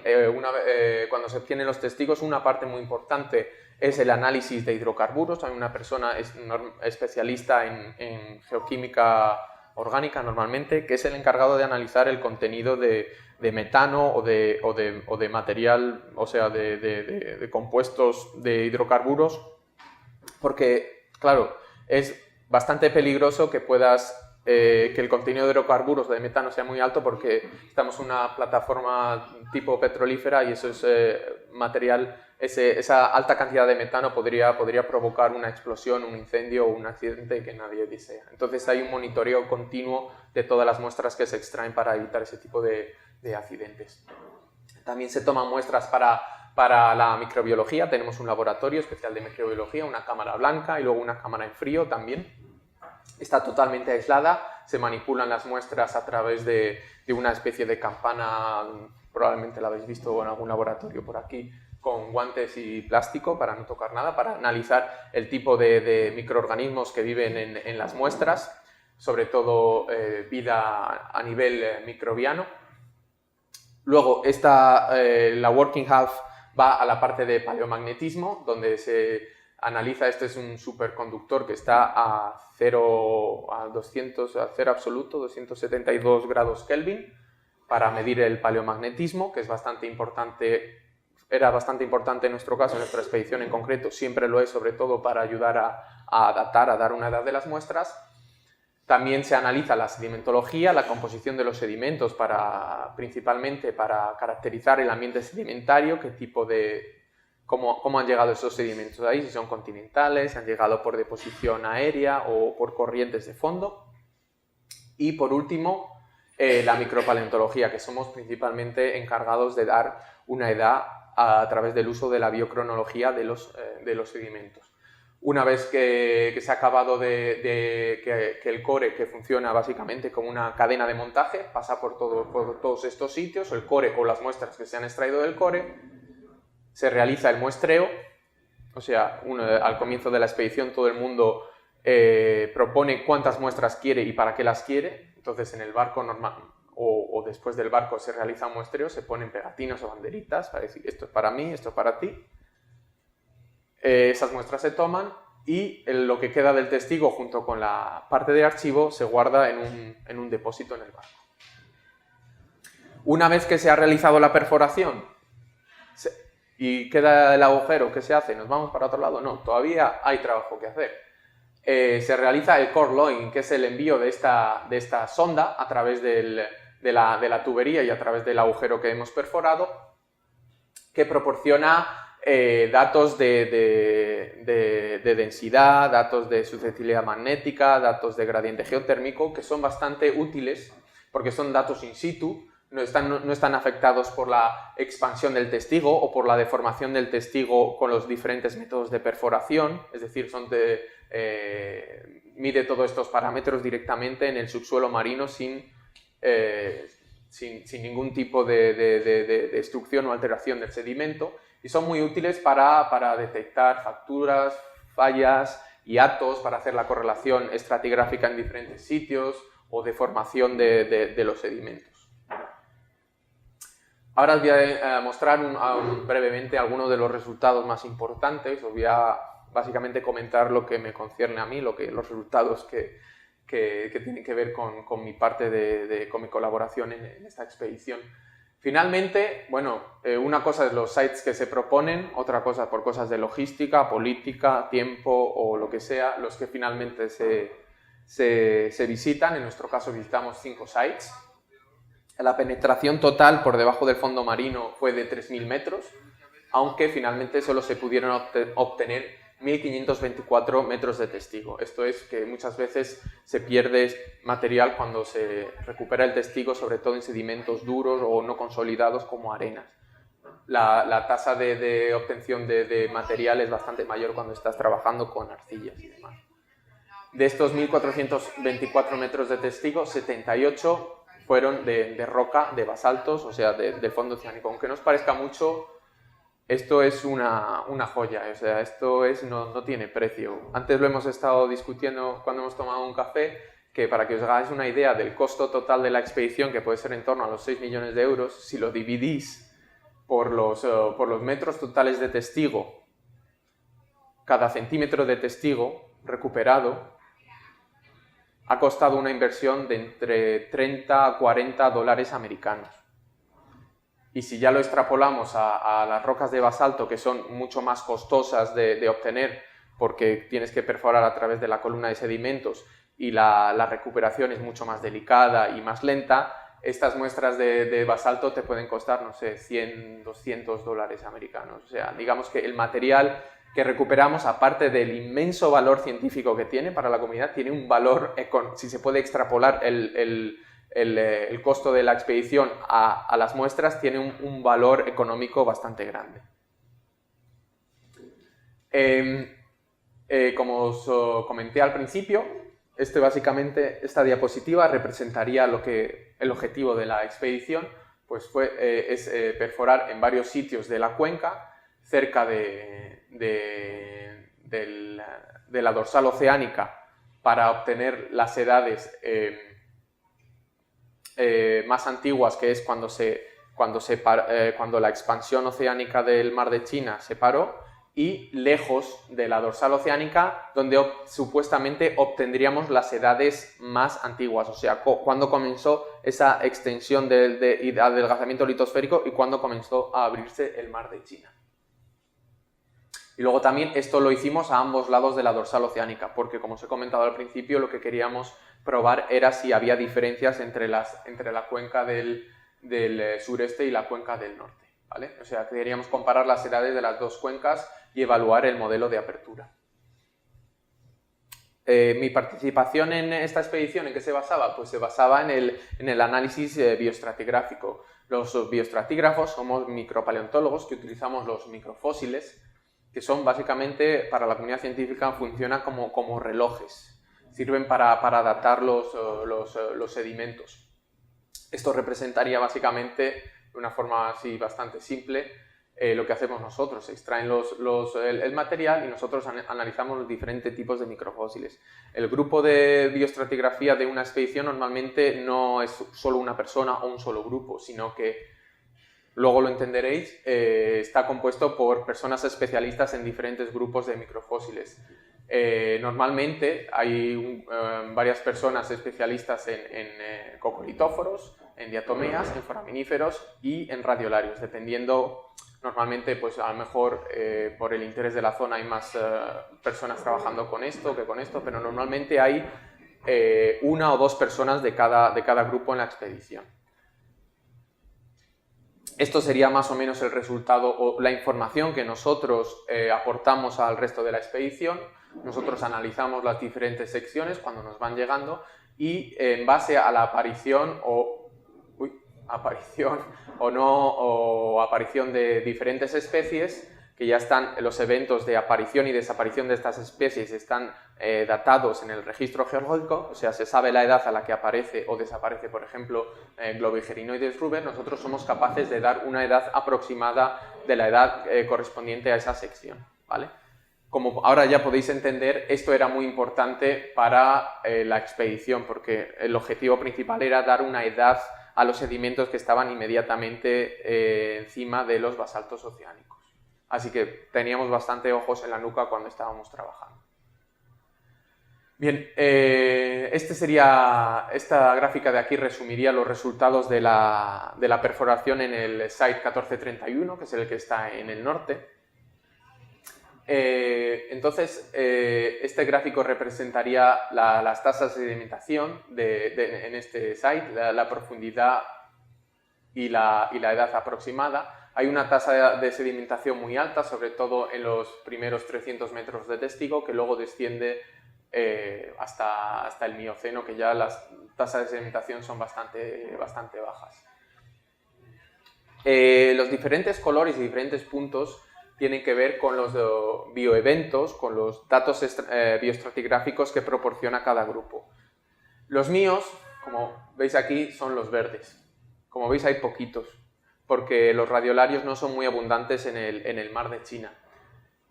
cuando se obtienen los testigos, una parte muy importante es el análisis de hidrocarburos. Hay una persona especialista en geoquímica orgánica normalmente, que es el encargado de analizar el contenido de metano o de material, o sea, de compuestos de hidrocarburos, porque, claro, es bastante peligroso que el contenido de hidrocarburos de metano sea muy alto, porque estamos en una plataforma tipo petrolífera y eso es material, esa alta cantidad de metano podría provocar una explosión, un incendio o un accidente que nadie desea. Entonces hay un monitoreo continuo de todas las muestras que se extraen para evitar ese tipo de accidentes. También se toman muestras para la microbiología. Tenemos un laboratorio especial de microbiología, una cámara blanca y luego una cámara en frío también. Está totalmente aislada, se manipulan las muestras a través de una especie de campana, probablemente la habéis visto en algún laboratorio por aquí, con guantes y plástico para no tocar nada, para analizar el tipo de microorganismos que viven en las muestras, sobre todo vida a nivel microbiano. Luego, la working half va a la parte de paleomagnetismo, donde se analiza. Este es un superconductor que está a cero absoluto, 272 grados Kelvin, para medir el paleomagnetismo, que es bastante importante. Era bastante importante en nuestro caso, en nuestra expedición en concreto, siempre lo es, sobre todo para ayudar a datar, a dar una edad de las muestras. También se analiza la sedimentología, la composición de los sedimentos, principalmente para caracterizar el ambiente sedimentario, cómo han llegado esos sedimentos ahí, si son continentales, si han llegado por deposición aérea o por corrientes de fondo. Y por último, la micropaleontología, que somos principalmente encargados de dar una edad a través del uso de la biocronología de los sedimentos. Una vez que se ha acabado que el core, que funciona básicamente como una cadena de montaje, pasa por todos estos sitios, el core o las muestras que se han extraído del core, se realiza el muestreo. O sea, al comienzo de la expedición todo el mundo propone cuántas muestras quiere y para qué las quiere. Entonces en el barco normal o después del barco se realiza un muestreo, se ponen pegatinas o banderitas para decir esto es para mí, esto es para ti. Esas muestras se toman y lo que queda del testigo junto con la parte de archivo se guarda en un depósito en el barco. Una vez que se ha realizado la perforación y queda el agujero, ¿qué se hace? ¿Nos vamos para otro lado? No, todavía hay trabajo que hacer. Se realiza el core logging, que es el envío de esta sonda a través de la tubería y a través del agujero que hemos perforado, que proporciona datos de densidad, datos de susceptibilidad magnética, datos de gradiente geotérmico, que son bastante útiles porque son datos in situ, no están afectados por la expansión del testigo o por la deformación del testigo con los diferentes métodos de perforación, es decir, mide todos estos parámetros directamente en el subsuelo marino sin ningún tipo de destrucción o alteración del sedimento. Y son muy útiles para detectar fracturas, fallas, hiatos, para hacer la correlación estratigráfica en diferentes sitios o deformación de los sedimentos. Ahora os voy a mostrar brevemente algunos de los resultados más importantes. Os voy a básicamente comentar lo que me concierne a mí, los resultados que tienen que ver con mi parte con mi colaboración en esta expedición. Finalmente, bueno, una cosa es los sites que se proponen, otra cosa por cosas de logística, política, tiempo o lo que sea, los que finalmente se visitan. En nuestro caso visitamos 5 sites. La penetración total por debajo del fondo marino fue de 3.000 metros, aunque finalmente solo se pudieron obtener 1.524 metros de testigo. Esto es que muchas veces se pierde material cuando se recupera el testigo, sobre todo en sedimentos duros o no consolidados como arenas. La tasa de obtención de material es bastante mayor cuando estás trabajando con arcillas y demás. De estos 1.424 metros de testigo, 78 fueron de roca, de basaltos, o sea, del fondo oceánico. Aunque no os parezca mucho, esto es una joya, o sea, esto no tiene precio. Antes lo hemos estado discutiendo cuando hemos tomado un café, que para que os hagáis una idea del costo total de la expedición, que puede ser en torno a los 6 millones de euros, si lo dividís por los metros totales de testigo, cada centímetro de testigo recuperado ha costado una inversión de entre 30 a 40 dólares americanos. Y si ya lo extrapolamos a las rocas de basalto, que son mucho más costosas de obtener porque tienes que perforar a través de la columna de sedimentos y la recuperación es mucho más delicada y más lenta, estas muestras de basalto te pueden costar, no sé, 100, 200 dólares americanos. O sea, digamos que el material que recuperamos, aparte del inmenso valor científico que tiene para la comunidad, tiene un valor, si se puede extrapolar el costo de la expedición a las muestras, tiene un valor económico bastante grande. Como os comenté al principio, esta diapositiva representaría el objetivo de la expedición, pues es perforar en varios sitios de la cuenca, cerca de la dorsal oceánica, para obtener las edades más antiguas, que es cuando la expansión oceánica del mar de China se paró, y lejos de la dorsal oceánica, donde supuestamente obtendríamos las edades más antiguas, o sea, cuando comenzó esa extensión y adelgazamiento litosférico y cuando comenzó a abrirse el mar de China. Y luego también esto lo hicimos a ambos lados de la dorsal oceánica, porque como os he comentado al principio, lo que queríamos probar era si había diferencias entre la cuenca del sureste y la cuenca del norte, ¿vale? O sea, queríamos comparar las edades de las dos cuencas y evaluar el modelo de apertura. Mi participación en esta expedición, ¿en qué se basaba? Pues se basaba en el análisis bioestratigráfico. Los bioestratígrafos somos micropaleontólogos que utilizamos los microfósiles, que son básicamente, para la comunidad científica, funcionan como relojes. Sirven para datar los sedimentos. Esto representaría básicamente, de una forma así bastante simple, lo que hacemos nosotros. Se extraen el material y nosotros analizamos los diferentes tipos de microfósiles. El grupo de bioestratigrafía de una expedición normalmente no es solo una persona o un solo grupo, sino que, luego lo entenderéis, está compuesto por personas especialistas en diferentes grupos de microfósiles. Normalmente hay varias personas especialistas en cocolitóforos, en diatomeas, en foraminíferos y en radiolarios, dependiendo. Normalmente, pues a lo mejor por el interés de la zona hay más personas trabajando con esto que con esto, pero normalmente hay una o dos personas de cada grupo en la expedición. Esto sería más o menos el resultado o la información que nosotros aportamos al resto de la expedición. Nosotros analizamos las diferentes secciones cuando nos van llegando y en base a la aparición aparición de diferentes especies, que ya están, los eventos de aparición y desaparición de estas especies están datados en el registro geológico, o sea, se sabe la edad a la que aparece o desaparece, por ejemplo, Globigerinoides ruber. Nosotros somos capaces de dar una edad aproximada de la edad correspondiente a esa sección, ¿vale? Como ahora ya podéis entender, esto era muy importante para la expedición, porque el objetivo principal era dar una edad a los sedimentos que estaban inmediatamente encima de los basaltos oceánicos. Así que teníamos bastante ojos en la nuca cuando estábamos trabajando. Bien, esta gráfica de aquí resumiría los resultados de la perforación en el Site 1431, que es el que está en el norte. Entonces, este gráfico representaría las tasas de sedimentación en este site, la profundidad y la edad aproximada. Hay una tasa de sedimentación muy alta, sobre todo en los primeros 300 metros de testigo, que luego desciende hasta el Mioceno, que ya las tasas de sedimentación son bastante bajas. Los diferentes colores y diferentes puntos tienen que ver con los bioeventos, con los datos bioestratigráficos que proporciona cada grupo. Los míos, como veis aquí, son los verdes. Como veis hay poquitos, porque los radiolarios no son muy abundantes en el mar de China.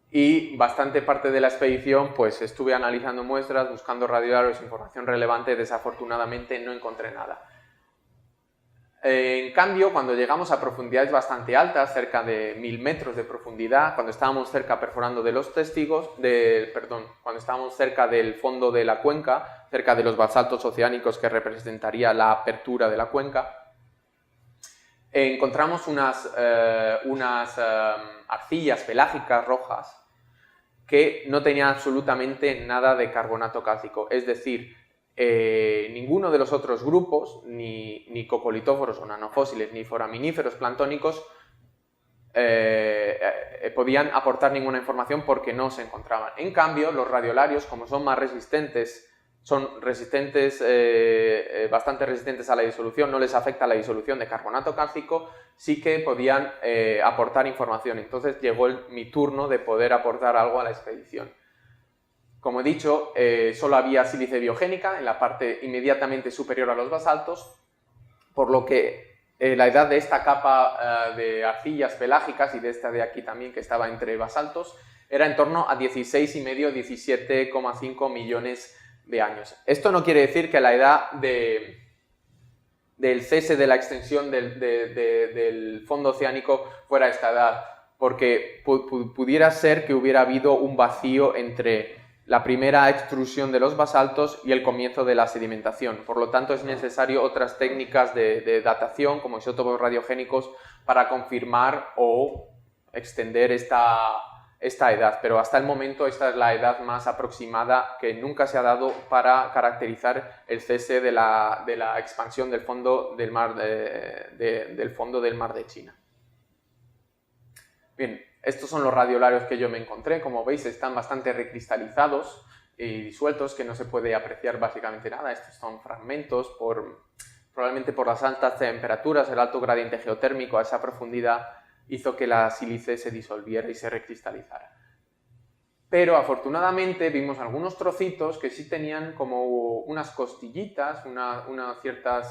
Y bastante parte de la expedición, pues estuve analizando muestras, buscando radiolarios, información relevante, desafortunadamente no encontré nada. En cambio, cuando llegamos a profundidades bastante altas, cerca de 1000 metros de profundidad, cuando estábamos cerca perforando de los testigos, cuando estábamos cerca del fondo de la cuenca, cerca de los basaltos oceánicos que representaría la apertura de la cuenca, encontramos unas arcillas pelágicas rojas que no tenían absolutamente nada de carbonato cálcico, es decir, ninguno de los otros grupos, ni cocolitóforos o nanofósiles, ni foraminíferos planctónicos, podían aportar ninguna información porque no se encontraban. En cambio, los radiolarios, como son más resistentes, bastante resistentes a la disolución, no les afecta la disolución de carbonato cálcico, sí que podían aportar información. Entonces llegó mi turno de poder aportar algo a la expedición. Como he dicho, solo había sílice biogénica en la parte inmediatamente superior a los basaltos, por lo que la edad de esta capa de arcillas pelágicas y de esta de aquí también que estaba entre basaltos era en torno a 16,5, 17,5 millones de años. Esto no quiere decir que la edad del cese de la extensión del fondo oceánico fuera esta edad, porque pudiera ser que hubiera habido un vacío entre la primera extrusión de los basaltos y el comienzo de la sedimentación. Por lo tanto, es necesario otras técnicas de datación, como isótopos radiogénicos, para confirmar o extender esta edad. Pero hasta el momento esta es la edad más aproximada que nunca se ha dado para caracterizar el cese de la expansión del fondo del mar de China. Bien. Estos son los radiolarios que yo me encontré. Como veis, están bastante recristalizados y disueltos, que no se puede apreciar básicamente nada. Estos son fragmentos, probablemente por las altas temperaturas, el alto gradiente geotérmico a esa profundidad hizo que la sílice se disolviera y se recristalizara. Pero afortunadamente vimos algunos trocitos que sí tenían como unas costillitas, una cierta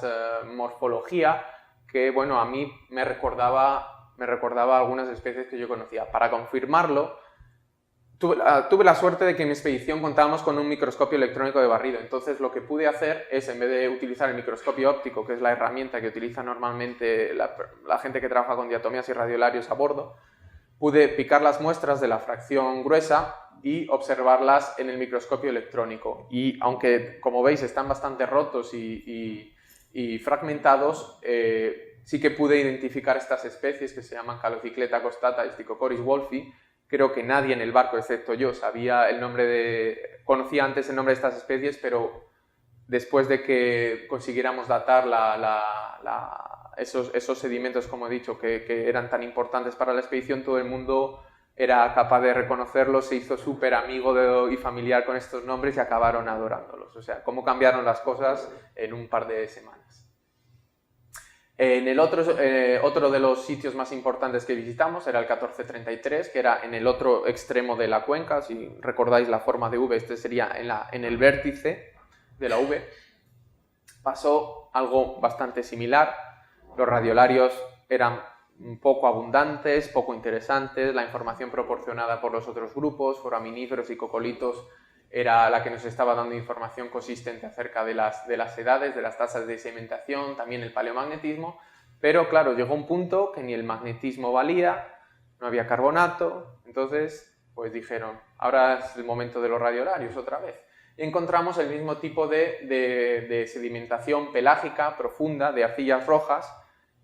morfología que, bueno, a mí me recordaba a algunas especies que yo conocía. Para confirmarlo, tuve la suerte de que en mi expedición contábamos con un microscopio electrónico de barrido. Entonces lo que pude hacer es, en vez de utilizar el microscopio óptico, que es la herramienta que utiliza normalmente la gente que trabaja con diatomías y radiolarios a bordo, pude picar las muestras de la fracción gruesa y observarlas en el microscopio electrónico. Y aunque, como veis, están bastante rotos y fragmentados, sí que pude identificar estas especies que se llaman Calocicleta costata y Stichocoris wolfi. Creo que nadie en el barco, excepto yo, conocía antes el nombre de estas especies, pero después de que consiguiéramos datar esos sedimentos, como he dicho, que eran tan importantes para la expedición, todo el mundo era capaz de reconocerlos, se hizo súper amigo y familiar con estos nombres y acabaron adorándolos. O sea, cómo cambiaron las cosas en un par de semanas. En el otro de los sitios más importantes que visitamos era el 1433, que era en el otro extremo de la cuenca. Si recordáis la forma de V, este sería en el vértice de la V. Pasó algo bastante similar. Los radiolarios eran poco abundantes, poco interesantes. La información proporcionada por los otros grupos, foraminíferos y cocolitos, era la que nos estaba dando información consistente acerca de las edades, de las tasas de sedimentación, también el paleomagnetismo, pero claro, llegó un punto que ni el magnetismo valía, no había carbonato, entonces pues dijeron, ahora es el momento de los radiolarios otra vez. Y encontramos el mismo tipo de sedimentación pelágica profunda, de arcillas rojas,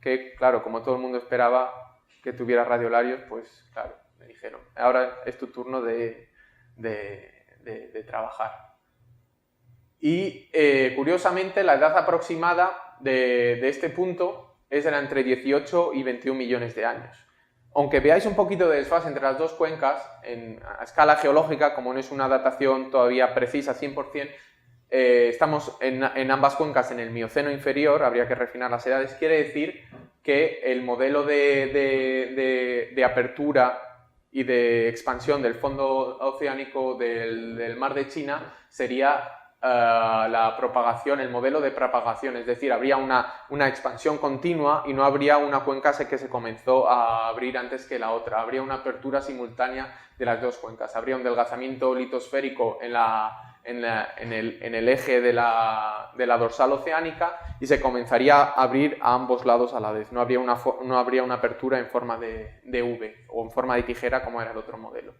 que claro, como todo el mundo esperaba que tuviera radiolarios, pues claro, me dijeron, ahora es tu turno de trabajar. Y curiosamente la edad aproximada de este punto era entre 18 y 21 millones de años. Aunque veáis un poquito de desfase entre las dos cuencas, a escala geológica, como no es una datación todavía precisa 100%, estamos en ambas cuencas en el Mioceno inferior, habría que refinar las edades, quiere decir que el modelo de apertura y de expansión del fondo oceánico del mar de China sería la propagación, el modelo de propagación, es decir, habría una expansión continua y no habría una cuenca que se comenzó a abrir antes que la otra, habría una apertura simultánea de las dos cuencas, habría un delgazamiento litosférico en el eje de la dorsal oceánica y se comenzaría a abrir a ambos lados a la vez, no habría una apertura en forma de V o en forma de tijera como era el otro modelo.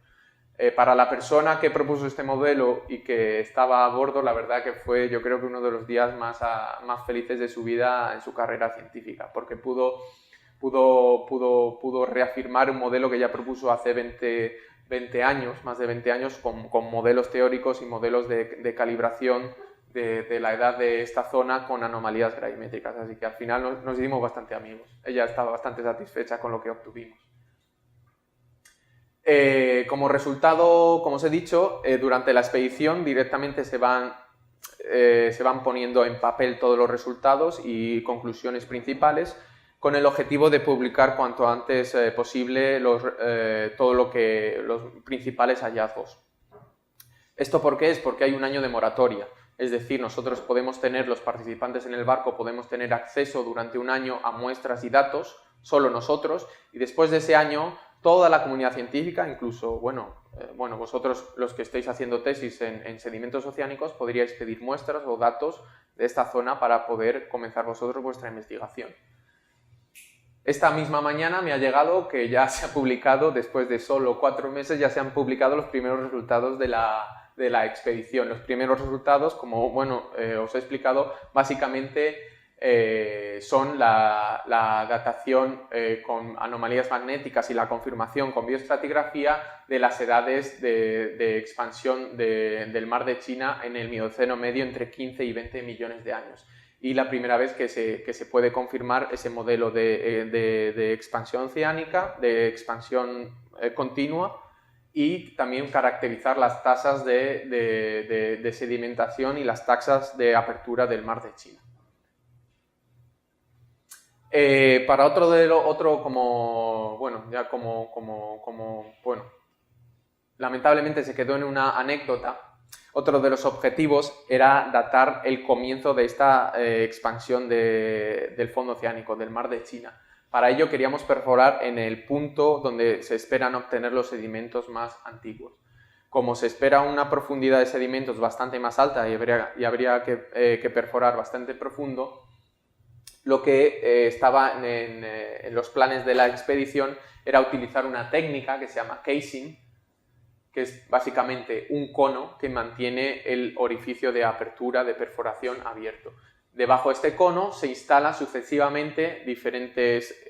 Para la persona que propuso este modelo y que estaba a bordo, la verdad que fue, yo creo que uno de los días más felices de su vida en su carrera científica, porque pudo reafirmar un modelo que ya propuso hace 20 años, más de 20 años, con modelos teóricos y modelos de calibración de la edad de esta zona con anomalías gravimétricas. Así que al final nos hicimos bastante amigos. Ella estaba bastante satisfecha con lo que obtuvimos. Como resultado, como os he dicho, durante la expedición directamente se van poniendo en papel todos los resultados y conclusiones principales con el objetivo de publicar cuanto antes posible los principales hallazgos. ¿Esto por qué es? Porque hay un año de moratoria. Es decir, nosotros los participantes en el barco, podemos tener acceso durante un año a muestras y datos, solo nosotros, y después de ese año toda la comunidad científica, incluso, vosotros los que estáis haciendo tesis en sedimentos oceánicos, podríais pedir muestras o datos de esta zona para poder comenzar vosotros vuestra investigación. Esta misma mañana me ha llegado que ya se ha publicado, después de solo 4 meses, ya se han publicado los primeros resultados de la expedición. Los primeros resultados, como os he explicado, básicamente son la datación con anomalías magnéticas y la confirmación con bioestratigrafía de las edades de expansión del mar de China en el Mioceno medio entre 15 y 20 millones de años. Y la primera vez que se puede confirmar ese modelo de expansión oceánica, de expansión continua, y también caracterizar las tasas de sedimentación y las tasas de apertura del mar de China. Para lamentablemente se quedó en una anécdota. Otro de los objetivos era datar el comienzo de esta expansión del fondo oceánico, del mar de China. Para ello queríamos perforar en el punto donde se esperan obtener los sedimentos más antiguos. Como se espera una profundidad de sedimentos bastante más alta y habría que perforar bastante profundo, lo que estaba en los planes de la expedición era utilizar una técnica que se llama casing, que es básicamente un cono que mantiene el orificio de apertura, de perforación abierto. Debajo de este cono se instalan sucesivamente diferentes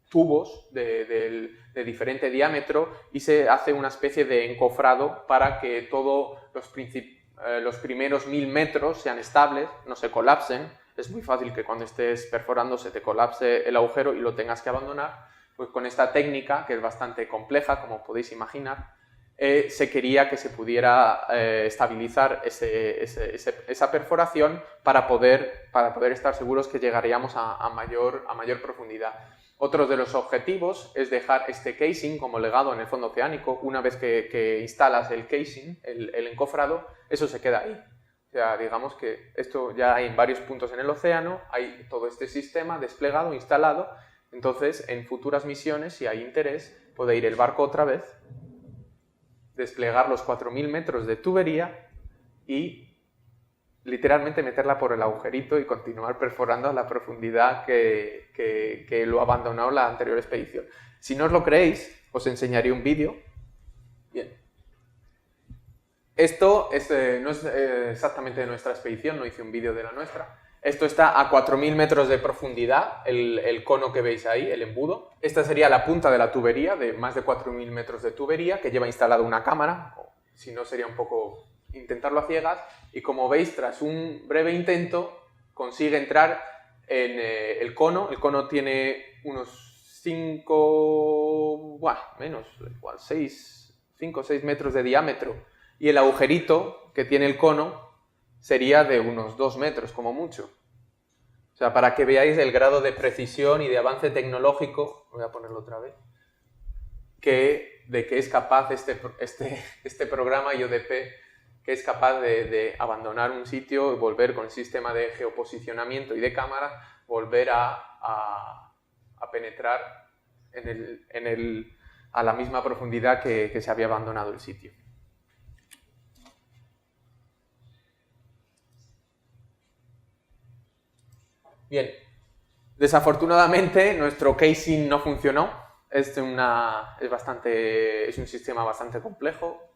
tubos de diferente diámetro y se hace una especie de encofrado para que todos los primeros 1000 metros sean estables, no se colapsen. Es muy fácil que cuando estés perforando se te colapse el agujero y lo tengas que abandonar. Pues con esta técnica, que es bastante compleja, como podéis imaginar, se quería que se pudiera estabilizar esa perforación para poder estar seguros que llegaríamos a mayor profundidad. Otro de los objetivos es dejar este casing como legado en el fondo oceánico. Una vez que instalas el casing, el encofrado, eso se queda ahí. O sea, digamos que esto ya hay en varios puntos en el océano, hay todo este sistema desplegado, instalado. Entonces, en futuras misiones, si hay interés, puede ir el barco otra vez, desplegar los 4000 metros de tubería y literalmente meterla por el agujerito y continuar perforando a la profundidad que lo abandonó la anterior expedición. Si no os lo creéis, os enseñaré un vídeo. Bien. Esto no es exactamente de nuestra expedición, no hice un vídeo de la nuestra. Esto está a 4000 metros de profundidad, el cono que veis ahí, el embudo. Esta sería la punta de la tubería, de más de 4000 metros de tubería, que lleva instalada una cámara, o si no sería un poco intentarlo a ciegas, y como veis, tras un breve intento, consigue entrar el cono. El cono tiene unos 5, menos, igual 5 o 6 metros de diámetro. Y el agujerito que tiene el cono sería de unos 2 metros, como mucho. O sea, para que veáis el grado de precisión y de avance tecnológico, voy a ponerlo otra vez, de que es capaz este programa IODP, que es capaz de abandonar un sitio y volver con el sistema de geoposicionamiento y de cámara, volver a penetrar a la misma profundidad que se había abandonado el sitio. Bien, desafortunadamente nuestro casing no funcionó. Es un sistema bastante complejo.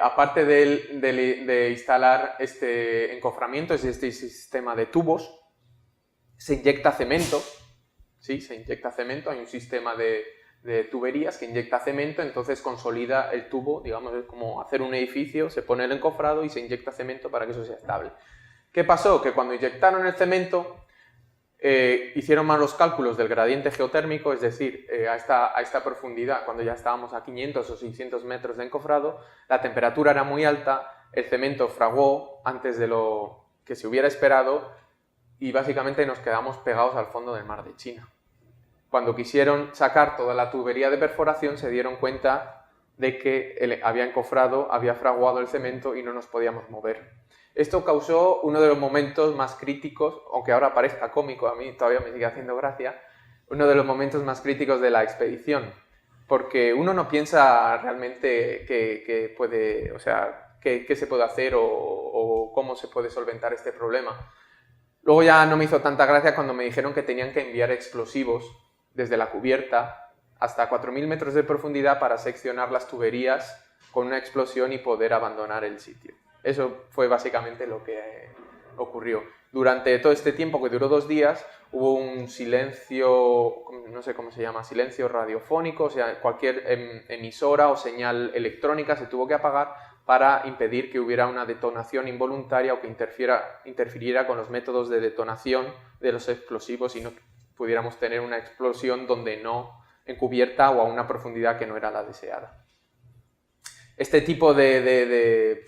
Aparte de instalar este encoframiento, es este sistema de tubos, se inyecta cemento. Sí, se inyecta cemento. Hay un sistema de tuberías que inyecta cemento, entonces consolida el tubo, digamos, es como hacer un edificio, se pone el encofrado y se inyecta cemento para que eso sea estable. ¿Qué pasó? Que cuando inyectaron el cemento, hicieron mal los cálculos del gradiente geotérmico, es decir, a esta profundidad, cuando ya estábamos a 500 o 600 metros de encofrado, la temperatura era muy alta, el cemento fraguó antes de lo que se hubiera esperado y básicamente nos quedamos pegados al fondo del mar de China. Cuando quisieron sacar toda la tubería de perforación, se dieron cuenta de que había encofrado, había fraguado el cemento y no nos podíamos mover. Esto causó uno de los momentos más críticos, aunque ahora parezca cómico, a mí todavía me sigue haciendo gracia, uno de los momentos más críticos de la expedición, porque uno no piensa realmente qué se puede hacer o cómo se puede solventar este problema. Luego ya no me hizo tanta gracia cuando me dijeron que tenían que enviar explosivos desde la cubierta hasta 4.000 metros de profundidad para seccionar las tuberías con una explosión y poder abandonar el sitio. Eso fue básicamente lo que ocurrió. Durante todo este tiempo, que duró 2 días, hubo un silencio, no sé cómo se llama, silencio radiofónico, o sea, cualquier emisora o señal electrónica se tuvo que apagar para impedir que hubiera una detonación involuntaria o que interfiriera con los métodos de detonación de los explosivos y no pudiéramos tener una explosión donde no encubierta o a una profundidad que no era la deseada. Este tipo de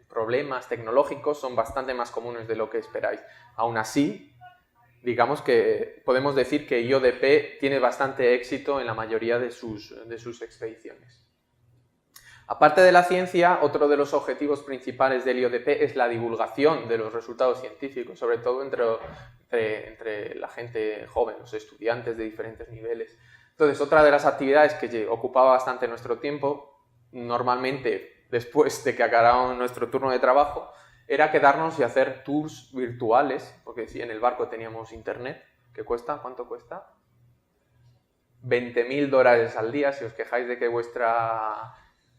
problemas tecnológicos son bastante más comunes de lo que esperáis. Aún así, digamos que podemos decir que IODP tiene bastante éxito en la mayoría de sus expediciones. Aparte de la ciencia, otro de los objetivos principales del IODP es la divulgación de los resultados científicos, sobre todo entre la gente joven, los estudiantes de diferentes niveles. Entonces, otra de las actividades que ocupaba bastante nuestro tiempo, normalmente después de que acabáramos nuestro turno de trabajo, era quedarnos y hacer tours virtuales, porque sí, en el barco teníamos internet, que cuesta, ¿cuánto cuesta? $20.000 al día. Si os quejáis de que vuestra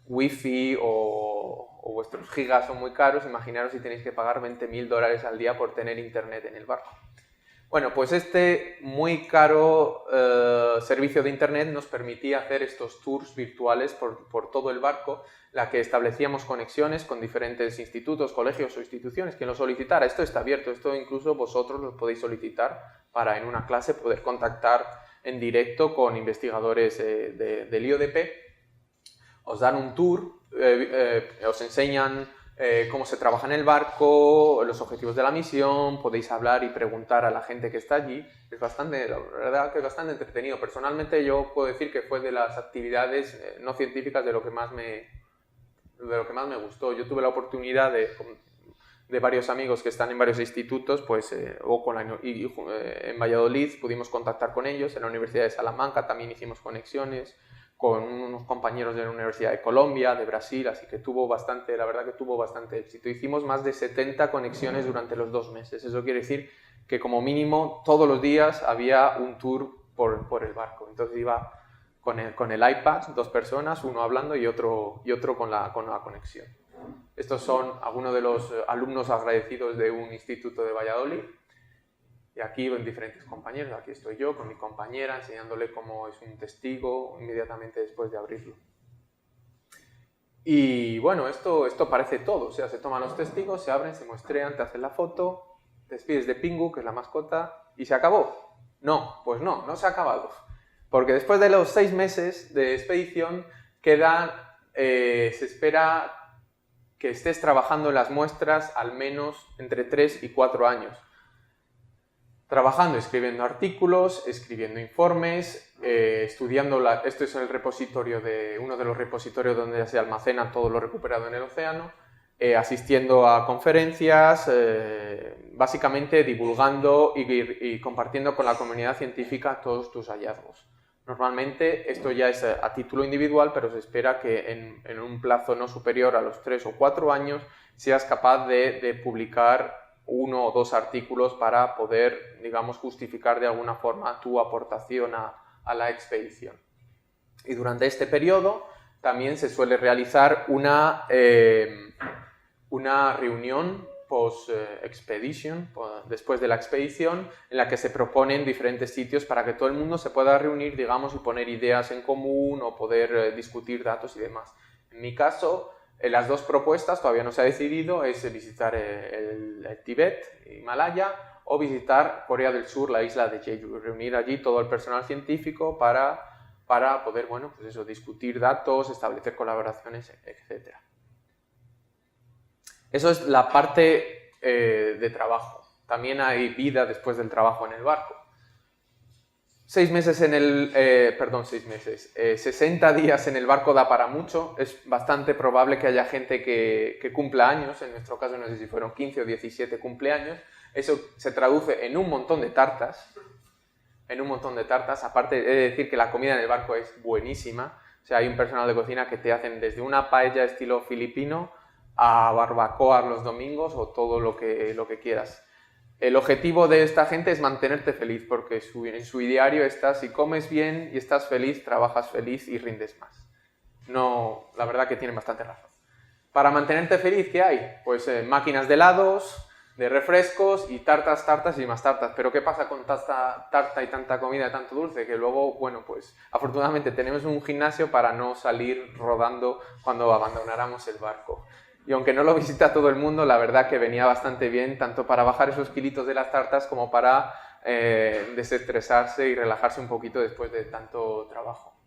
wifi o vuestros gigas son muy caros, imaginaros si tenéis que pagar $20.000 al día por tener internet en el barco. Bueno, pues este muy caro servicio de internet nos permitía hacer estos tours virtuales por todo el barco, la que establecíamos conexiones con diferentes institutos, colegios o instituciones. Quien lo solicitara, esto está abierto, esto incluso vosotros lo podéis solicitar para en una clase poder contactar en directo con investigadores del IODP. Os dan un tour, os enseñan cómo se trabaja en el barco, los objetivos de la misión, podéis hablar y preguntar a la gente que está allí. Es bastante, la verdad que es bastante entretenido. Personalmente yo puedo decir que fue de las actividades no científicas de lo que más me gustó. Yo tuve la oportunidad de varios amigos que están en varios institutos, pues en Valladolid pudimos contactar con ellos, en la Universidad de Salamanca también hicimos conexiones, con unos compañeros de la Universidad de Colombia, de Brasil, así que la verdad que tuvo bastante éxito. Hicimos más de 70 conexiones durante los 2 meses. Eso quiere decir que como mínimo todos los días había un tour por el barco. Entonces iba con el iPad, 2 personas, uno hablando y otro con la conexión. Estos son algunos de los alumnos agradecidos de un instituto de Valladolid. Y aquí ven diferentes compañeros, aquí estoy yo con mi compañera enseñándole cómo es un testigo inmediatamente después de abrirlo. Y bueno, esto parece todo, o sea, se toman los testigos, se abren, se muestrean, te hacen la foto, despides de Pingu, que es la mascota, y se acabó. No, pues no se ha acabado. Porque después de los 6 meses de expedición se espera que estés trabajando en las muestras al menos entre 3 y 4 años. Trabajando, escribiendo artículos, escribiendo informes, estudiando, esto es el repositorio uno de los repositorios donde se almacena todo lo recuperado en el océano, asistiendo a conferencias, básicamente divulgando y compartiendo con la comunidad científica todos tus hallazgos. Normalmente esto ya es a título individual, pero se espera que en un plazo no superior a los 3 o 4 años seas capaz de publicar 1 o 2 artículos para poder, digamos, justificar de alguna forma tu aportación a la expedición. Y durante este periodo también se suele realizar una reunión post-expedition, después de la expedición, en la que se proponen diferentes sitios para que todo el mundo se pueda reunir, digamos, y poner ideas en común o poder discutir datos y demás. En mi caso, las 2 propuestas, todavía no se ha decidido, es visitar el Tíbet, Himalaya, o visitar Corea del Sur, la isla de Jeju, reunir allí todo el personal científico para poder, bueno, pues eso, discutir datos, establecer colaboraciones, etc. Eso es la parte de trabajo. También hay vida después del trabajo en el barco. 60 días en el barco da para mucho. Es bastante probable que haya gente que cumpla años. En nuestro caso no sé si fueron 15 o 17 cumpleaños. Eso se traduce en un montón de tartas. Aparte, he de decir que la comida en el barco es buenísima. O sea, hay un personal de cocina que te hacen desde una paella estilo filipino a barbacoa los domingos o todo lo que quieras. El objetivo de esta gente es mantenerte feliz, porque en su diario está, si comes bien y estás feliz, trabajas feliz y rindes más. No, la verdad que tienen bastante razón. Para mantenerte feliz, ¿qué hay? Pues máquinas de helados, de refrescos y tartas y más tartas. Pero ¿qué pasa con tanta tarta y tanta comida y tanto dulce? Que luego, bueno, pues afortunadamente tenemos un gimnasio para no salir rodando cuando abandonáramos el barco. Y aunque no lo visita todo el mundo, la verdad que venía bastante bien, tanto para bajar esos kilitos de las tartas como para desestresarse y relajarse un poquito después de tanto trabajo.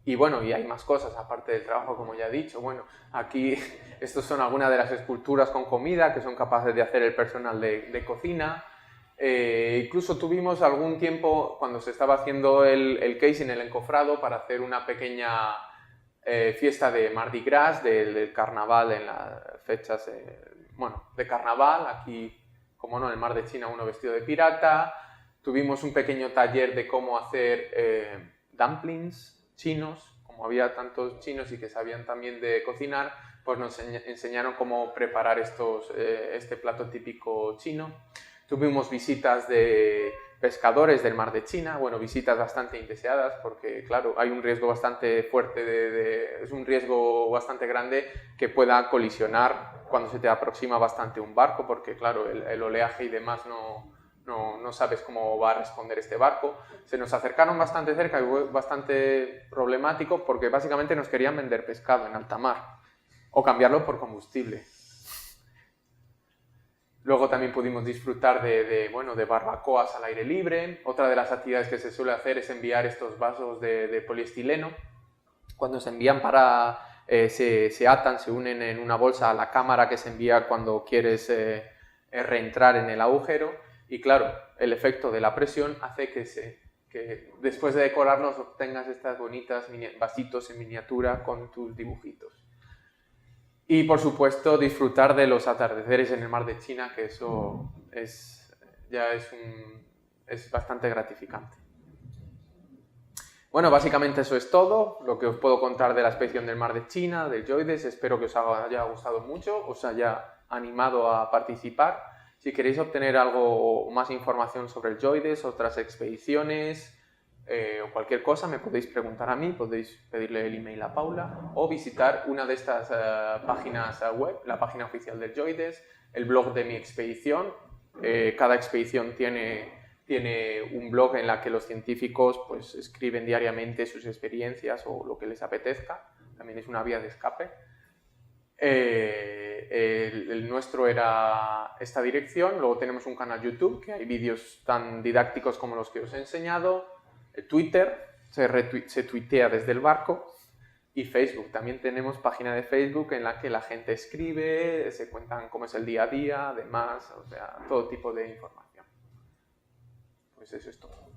Y bueno, y hay más cosas aparte del trabajo, como ya he dicho. Bueno, aquí estos son algunas de las esculturas con comida que son capaces de hacer el personal de cocina. Incluso tuvimos algún tiempo, cuando se estaba haciendo el casing, el encofrado, para hacer una pequeña fiesta de Mardi Gras, del carnaval en las fechas, de carnaval, aquí, como no, en el Mar de China, uno vestido de pirata. Tuvimos un pequeño taller de cómo hacer dumplings chinos, como había tantos chinos y que sabían también de cocinar, pues nos enseñaron cómo preparar este plato típico chino. Tuvimos visitas de pescadores del Mar de China, bueno, visitas bastante indeseadas porque, claro, hay un riesgo bastante fuerte, es un riesgo bastante grande que pueda colisionar cuando se te aproxima bastante un barco, porque, claro, el oleaje y demás no sabes cómo va a responder este barco. Se nos acercaron bastante cerca y fue bastante problemático porque básicamente nos querían vender pescado en alta mar o cambiarlo por combustible. Luego también pudimos disfrutar de barbacoas al aire libre. Otra de las actividades que se suele hacer es enviar estos vasos de poliestileno. Cuando se envían se atan, se unen en una bolsa a la cámara que se envía cuando quieres reentrar en el agujero. Y claro, el efecto de la presión hace que después de decorarlos obtengas estas bonitas vasitos en miniatura con tus dibujitos. Y, por supuesto, disfrutar de los atardeceres en el Mar de China, que eso es bastante gratificante. Bueno, básicamente eso es todo, lo que os puedo contar de la expedición del Mar de China, del JOIDES. Espero que os haya gustado mucho, os haya animado a participar. Si queréis obtener algo más información sobre el JOIDES, otras expediciones o cualquier cosa, me podéis preguntar a mí, podéis pedirle el email a Paula o visitar una de estas páginas web, la página oficial del JOIDES, el blog de mi expedición. Cada expedición tiene un blog en la que los científicos pues, escriben diariamente sus experiencias o lo que les apetezca. También es una vía de escape. El nuestro era esta dirección, luego tenemos un canal YouTube, que hay vídeos tan didácticos como los que os he enseñado, Twitter, se tuitea desde el barco, y Facebook. También tenemos página de Facebook en la que la gente escribe, se cuentan cómo es el día a día, además, o sea, todo tipo de información. Pues eso es todo.